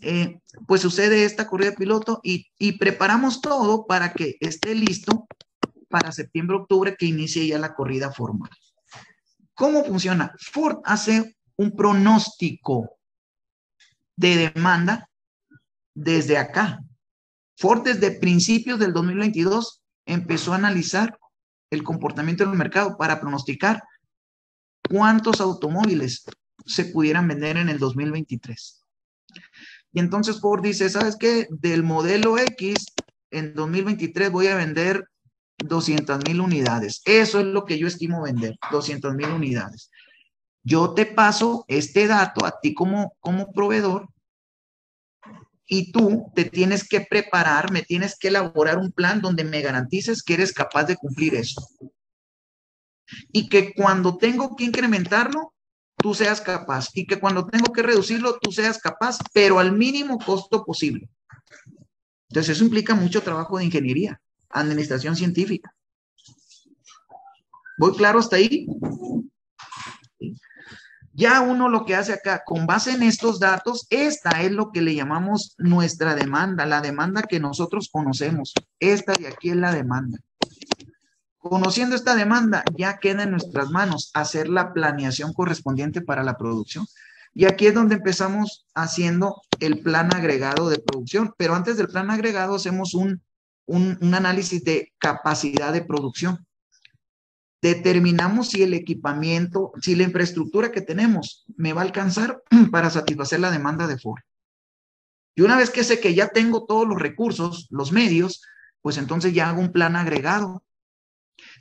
pues sucede esta corrida piloto y preparamos todo para que esté listo para septiembre, octubre, que inicie ya la corrida formal. ¿Cómo funciona? Ford hace un pronóstico de demanda desde acá. Ford desde principios del 2022 empezó a analizar el comportamiento del mercado para pronosticar cuántos automóviles se pudieran vender en el 2023. Y entonces Ford dice, ¿sabes qué? Del modelo X en 2023 voy a vender 200,000 unidades. Eso es lo que yo estimo vender, 200,000 unidades. Yo te paso este dato a ti como proveedor y tú te tienes que preparar, me tienes que elaborar un plan donde me garantices que eres capaz de cumplir eso. Y que cuando tengo que incrementarlo, tú seas capaz. Y que cuando tengo que reducirlo, tú seas capaz, pero al mínimo costo posible. Entonces eso implica mucho trabajo de ingeniería, administración científica. ¿Voy claro hasta ahí? Ya uno lo que hace acá, con base en estos datos, esta es lo que le llamamos nuestra demanda, la demanda que nosotros conocemos. Esta de aquí es la demanda. Conociendo esta demanda, ya queda en nuestras manos hacer la planeación correspondiente para la producción. Y aquí es donde empezamos haciendo el plan agregado de producción. Pero antes del plan agregado hacemos un análisis de capacidad de producción. Determinamos si el equipamiento, si la infraestructura que tenemos me va a alcanzar para satisfacer la demanda de Ford. Y una vez que sé que ya tengo todos los recursos, los medios, pues entonces ya hago un plan agregado.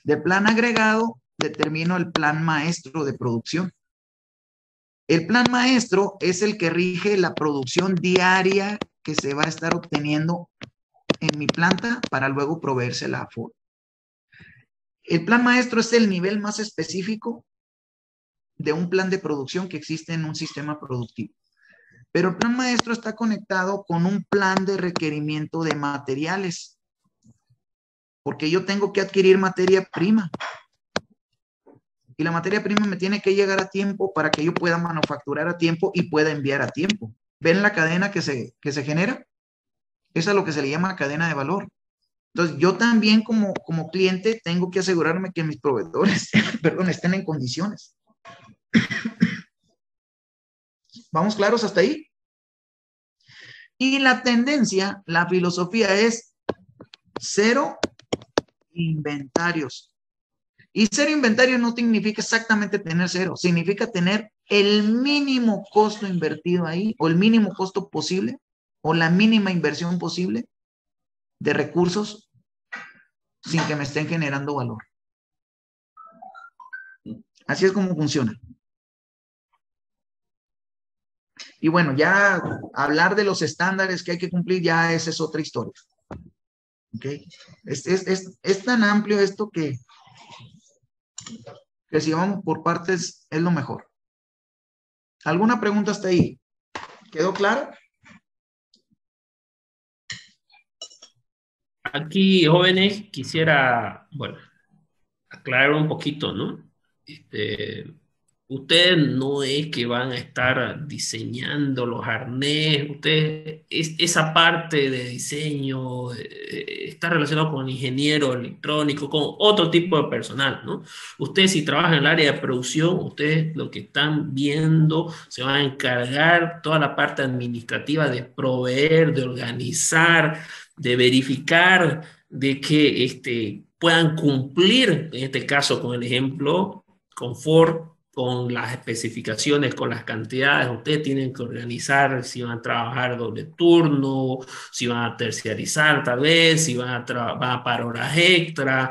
De plan agregado determino el plan maestro de producción. El plan maestro es el que rige la producción diaria que se va a estar obteniendo en mi planta para luego proveérsela a Ford. El plan maestro es el nivel más específico de un plan de producción que existe en un sistema productivo. Pero el plan maestro está conectado con un plan de requerimiento de materiales, porque yo tengo que adquirir materia prima. Y la materia prima me tiene que llegar a tiempo para que yo pueda manufacturar a tiempo y pueda enviar a tiempo. ¿Ven la cadena que se genera? Esa es lo que se le llama cadena de valor. Entonces, yo también como cliente tengo que asegurarme que mis proveedores, perdón, estén en condiciones. ¿Vamos claros hasta ahí? Y la tendencia, la filosofía es cero inventarios. Y cero inventarios no significa exactamente tener cero, significa tener el mínimo costo invertido ahí, o el mínimo costo posible, o la mínima inversión posible de recursos sin que me estén generando valor. Así es como funciona. Y bueno, ya hablar de los estándares que hay que cumplir, ya esa es otra historia. ¿Ok? Es tan amplio esto que si vamos por partes es lo mejor. ¿Alguna pregunta hasta ahí? ¿Quedó claro? Aquí, jóvenes, quisiera, bueno, aclarar un poquito, ¿no? Ustedes no es que van a estar diseñando los arnés, ustedes, esa parte de diseño está relacionado con el ingeniero electrónico, con otro tipo de personal, ¿no? Ustedes si trabajan en el área de producción, ustedes lo que están viendo, se van a encargar toda la parte administrativa de proveer, de organizar, de verificar, de que puedan cumplir, en este caso con el ejemplo, con Ford, con las especificaciones, con las cantidades. Ustedes tienen que organizar si van a trabajar doble turno, si van a terciarizar tal vez, si van a pagar horas extra,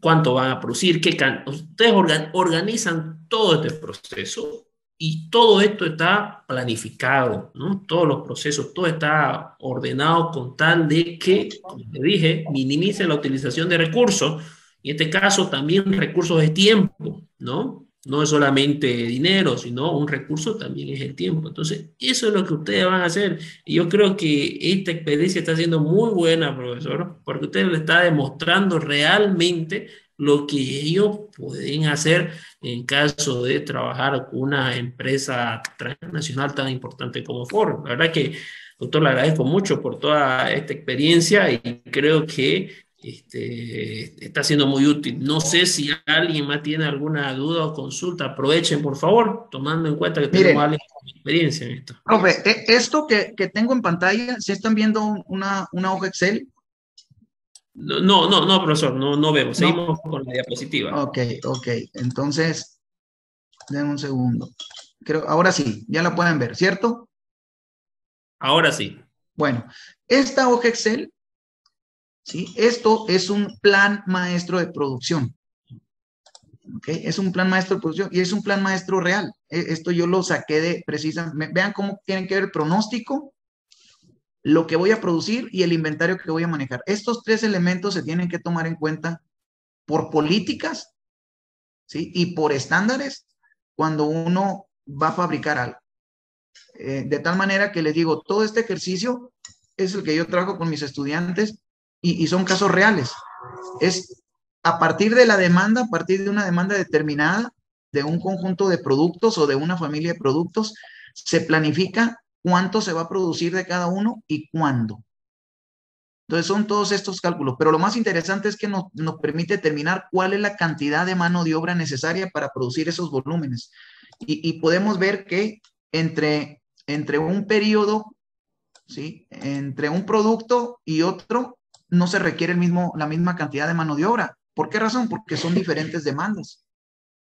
cuánto van a producir, ustedes organizan todo este proceso y todo esto está planificado, ¿no? Todos los procesos, todo está ordenado con tal de que, como le dije, minimice la utilización de recursos, y en este caso también recursos de tiempo, ¿no? No es solamente dinero, sino un recurso también es el tiempo. Entonces, eso es lo que ustedes van a hacer. Y yo creo que esta experiencia está siendo muy buena, profesor, porque usted le está demostrando realmente lo que ellos pueden hacer en caso de trabajar con una empresa transnacional tan importante como Ford. La verdad que, doctor, le agradezco mucho por toda esta experiencia y creo que está siendo muy útil. No sé si alguien más tiene alguna duda o consulta. Aprovechen, por favor, tomando en cuenta que tenemos a alguien con experiencia en esto. Profe, esto que tengo en pantalla, ¿sí están viendo una hoja Excel? No, profesor, no vemos. Seguimos con la diapositiva. Ok. Entonces, denme un segundo. Creo, ahora sí, ya la pueden ver, ¿cierto? Ahora sí. Bueno, esta hoja Excel, ¿sí? Esto es un plan maestro de producción. ¿Ok? Es un plan maestro de producción y es un plan maestro real. Esto yo lo saqué de precisamente. Vean cómo tienen que ver el pronóstico, lo que voy a producir y el inventario que voy a manejar. Estos tres elementos se tienen que tomar en cuenta por políticas, ¿sí? Y por estándares cuando uno va a fabricar algo. De tal manera que les digo, todo este ejercicio es el que yo trabajo con mis estudiantes y son casos reales. Es a partir de la demanda, a partir de una demanda determinada de un conjunto de productos o de una familia de productos, se planifica cuánto se va a producir de cada uno y cuándo. Entonces son todos estos cálculos, pero lo más interesante es que nos permite determinar cuál es la cantidad de mano de obra necesaria para producir esos volúmenes. Y podemos ver que entre un periodo, ¿sí? Entre un producto y otro, no se requiere la misma cantidad de mano de obra. ¿Por qué razón? Porque son diferentes demandas,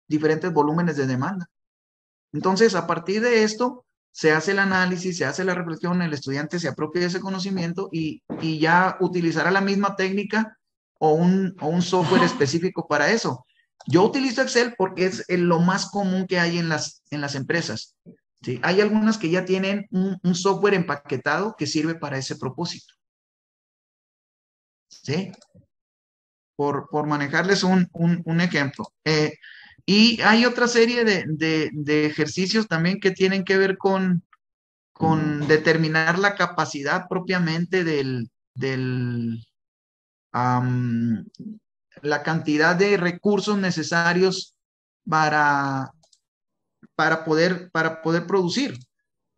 diferentes volúmenes de demanda. Entonces, a partir de esto, se hace el análisis, se hace la reflexión, el estudiante se apropia de ese conocimiento y ya utilizará la misma técnica o un software específico para eso. Yo utilizo Excel porque es lo más común que hay en las empresas. ¿Sí? Hay algunas que ya tienen un software empaquetado que sirve para ese propósito. ¿Sí? Por manejarles un ejemplo. Y hay otra serie de ejercicios también que tienen que ver con determinar la capacidad propiamente la cantidad de recursos necesarios para, para poder producir.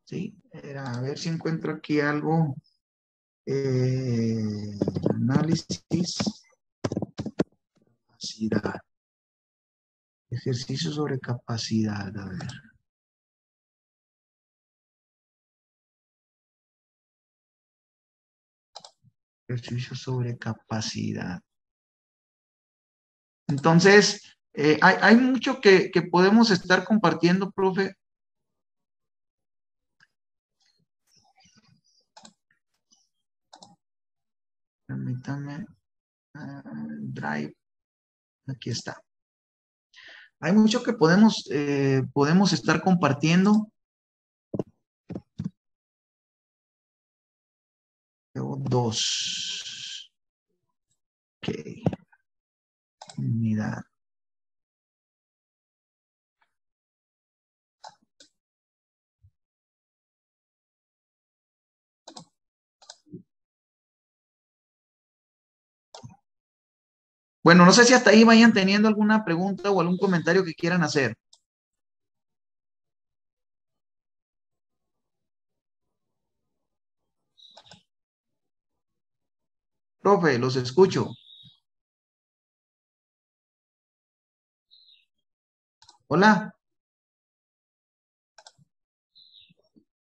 ¿Sí? A ver si encuentro aquí algo. Análisis, capacidad. Ejercicio sobre capacidad. A ver. Ejercicio sobre capacidad. Entonces, hay mucho que podemos estar compartiendo, profe. Permítame. Drive. Aquí está. Hay mucho que podemos estar compartiendo. Tengo 2. Ok. Unidad. Bueno, no sé si hasta ahí vayan teniendo alguna pregunta o algún comentario que quieran hacer. Profe, los escucho. Hola.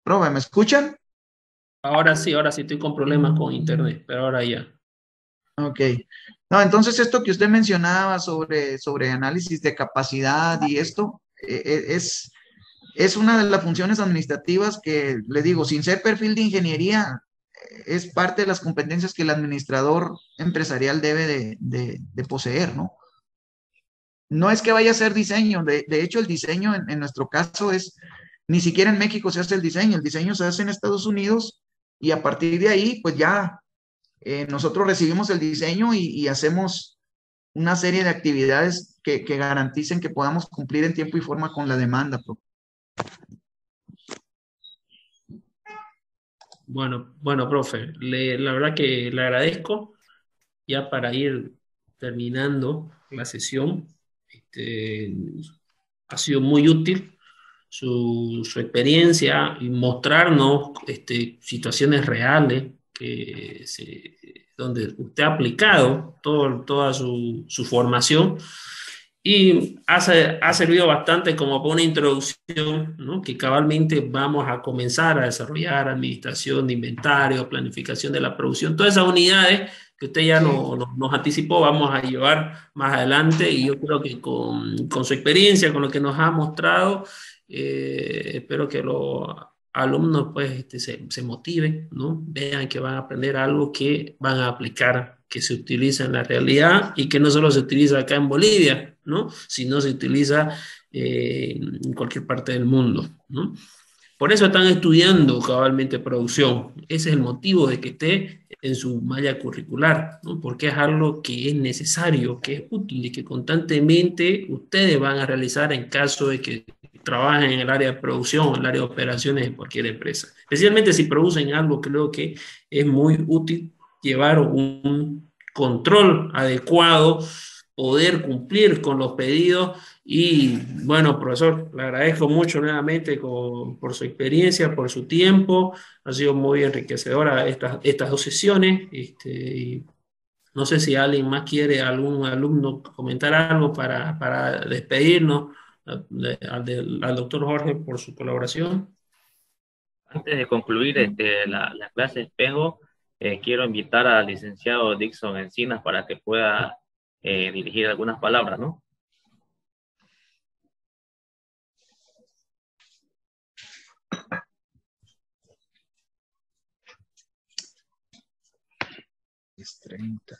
Profe, ¿me escuchan? Ahora sí estoy con problemas con internet, pero ahora ya. Ok. No, entonces esto que usted mencionaba sobre análisis de capacidad y esto es una de las funciones administrativas que, le digo, sin ser perfil de ingeniería, es parte de las competencias que el administrador empresarial debe de poseer, ¿no? No es que vaya a ser diseño, de hecho el diseño en nuestro caso ni siquiera en México se hace el diseño se hace en Estados Unidos y a partir de ahí, pues ya nosotros recibimos el diseño y hacemos una serie de actividades que garanticen que podamos cumplir en tiempo y forma con la demanda. Bueno, profe, la verdad que le agradezco ya para ir terminando la sesión. Ha sido muy útil su experiencia y mostrarnos situaciones reales donde usted ha aplicado toda su formación y ha servido bastante como para una introducción, ¿no? Que cabalmente vamos a comenzar a desarrollar administración de inventario, planificación de la producción, todas esas unidades que usted ya nos anticipó, vamos a llevar más adelante y yo creo que con su experiencia, con lo que nos ha mostrado, espero que los alumnos pues se motiven, ¿no? Vean que van a aprender algo que van a aplicar, que se utiliza en la realidad y que no solo se utiliza acá en Bolivia, ¿no? Sino se utiliza en cualquier parte del mundo, ¿no? Por eso están estudiando cabalmente producción. Ese es el motivo de que esté en su malla curricular, ¿no? Porque es algo que es necesario, que es útil y que constantemente ustedes van a realizar en caso de que trabajen en el área de producción o en el área de operaciones de cualquier empresa. Especialmente si producen algo, creo que es muy útil llevar un control adecuado, poder cumplir con los pedidos y bueno, profesor, le agradezco mucho nuevamente por su experiencia, por su tiempo. Ha sido muy enriquecedora estas 2 sesiones. Y no sé si alguien más quiere, algún alumno comentar algo para despedirnos al doctor Jorge por su colaboración. Antes de concluir la clase de espejo, quiero invitar al licenciado Dixon Encinas para que pueda dirigir algunas palabras, ¿no? Es 30.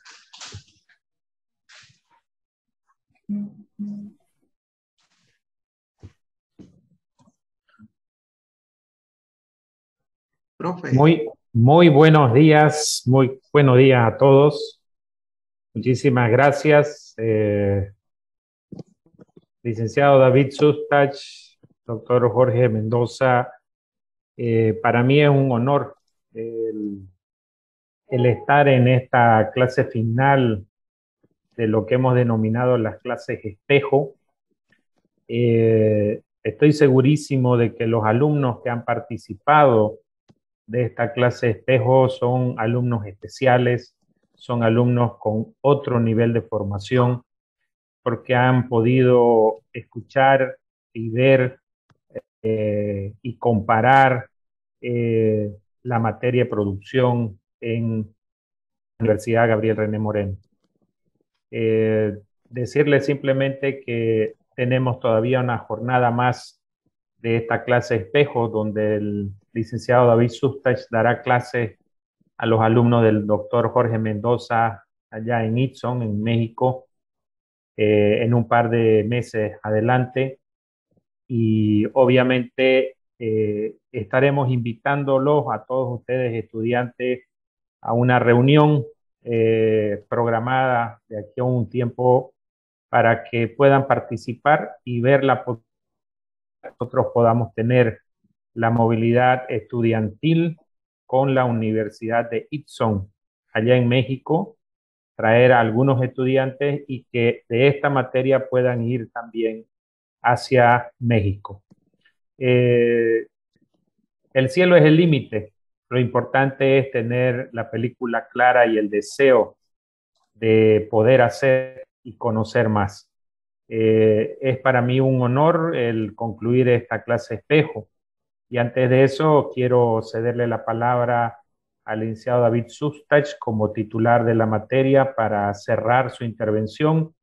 Profe. Muy buenos días, muy buenos días a todos. Muchísimas gracias, licenciado David Sustach, doctor Jorge Mendoza. Para mí es un honor el estar en esta clase final de lo que hemos denominado las clases espejo. Estoy segurísimo de que los alumnos que han participado de esta clase espejo son alumnos especiales, son alumnos con otro nivel de formación, porque han podido escuchar y ver y comparar la materia de producción en la Universidad Gabriel René Moreno. Decirles simplemente que tenemos todavía una jornada más de esta clase espejo, donde el licenciado David Sustach dará clases a los alumnos del doctor Jorge Mendoza allá en Itson, en México, en un par de meses adelante. Y obviamente estaremos invitándolos a todos ustedes, estudiantes, a una reunión programada de aquí a un tiempo para que puedan participar y ver la posibilidad que nosotros podamos tener la movilidad estudiantil con la Universidad de Itson, allá en México, traer a algunos estudiantes y que de esta materia puedan ir también hacia México. El cielo es el límite. Lo importante es tener la película clara y el deseo de poder hacer y conocer más. Es para mí un honor el concluir esta clase espejo. Y antes de eso, quiero cederle la palabra al licenciado David Sustach como titular de la materia para cerrar su intervención.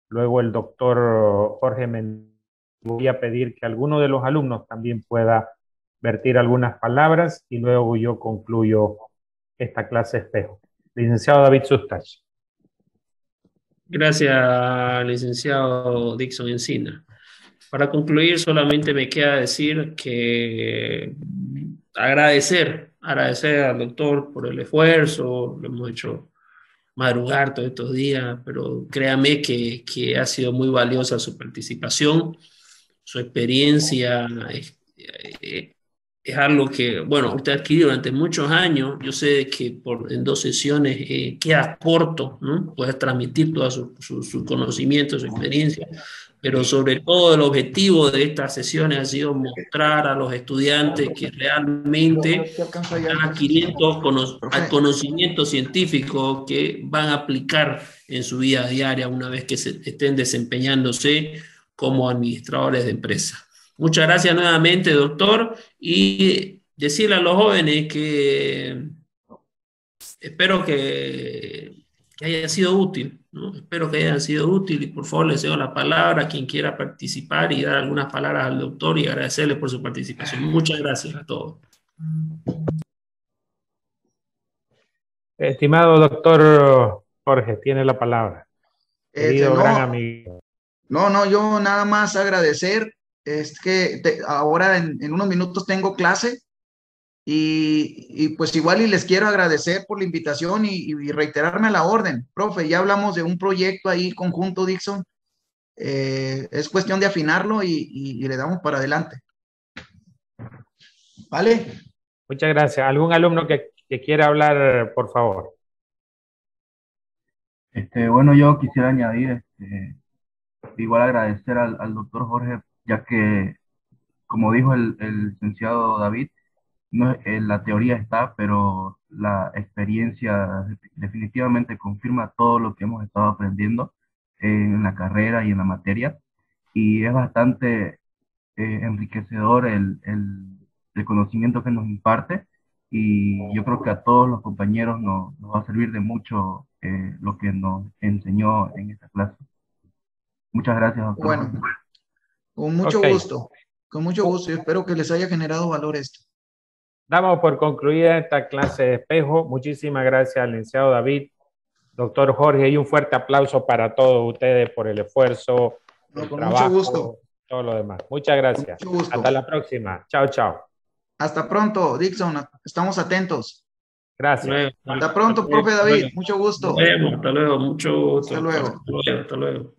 Luego el doctor Jorge Mendoza, voy a pedir que alguno de los alumnos también pueda vertir algunas palabras y luego yo concluyo esta clase espejo. Licenciado David Sustach. Gracias, licenciado Dixon Encina. Para concluir, solamente me queda decir que agradecer al doctor por el esfuerzo, lo hemos hecho madrugar todos estos días, pero créame que ha sido muy valiosa su participación, su experiencia es algo que, bueno, usted ha adquirido durante muchos años. Yo sé que en 2 sesiones queda corto, ¿no? Puedes transmitir todo su conocimiento, su experiencia, pero sobre todo el objetivo de estas sesiones ha sido mostrar a los estudiantes que realmente están adquiriendo conocimiento científico que van a aplicar en su vida diaria una vez que estén desempeñándose como administradores de empresas. Muchas gracias nuevamente, doctor, y decirle a los jóvenes que espero que haya sido útil, ¿no? Espero que haya sido útil y por favor le cedo la palabra a quien quiera participar y dar algunas palabras al doctor y agradecerle por su participación. Muchas gracias a todos. Estimado doctor Jorge, tiene la palabra. Querido gran amigo. No, yo nada más agradecer. Es que ahora en unos minutos tengo clase y pues igual y les quiero agradecer por la invitación y reiterarme a la orden. Profe, ya hablamos de un proyecto ahí conjunto, Dixon. Es cuestión de afinarlo y le damos para adelante. ¿Vale? Muchas gracias. ¿Algún alumno que quiera hablar, por favor? Bueno, yo quisiera añadir, igual agradecer al doctor Jorge, ya que, como dijo el licenciado David, no, la teoría está, pero la experiencia definitivamente confirma todo lo que hemos estado aprendiendo en la carrera y en la materia, y es bastante enriquecedor el conocimiento que nos imparte, y yo creo que a todos los compañeros nos va a servir de mucho lo que nos enseñó en esta clase. Muchas gracias, doctor. Bueno, con mucho gusto, con mucho gusto, y espero que les haya generado valor esto. Damos por concluida esta clase de espejo. Muchísimas gracias al licenciado David, doctor Jorge, y un fuerte aplauso para todos ustedes por el esfuerzo, el con trabajo, mucho gusto. todo lo demás. Muchas gracias. Mucho gusto. Hasta la próxima. Chao, chao. Hasta pronto, Dixon. Estamos atentos. Gracias. Hasta pronto, profe David. Mucho gusto. Nos vemos. Hasta luego. Mucho gusto. Hasta luego. Hasta luego. Hasta luego.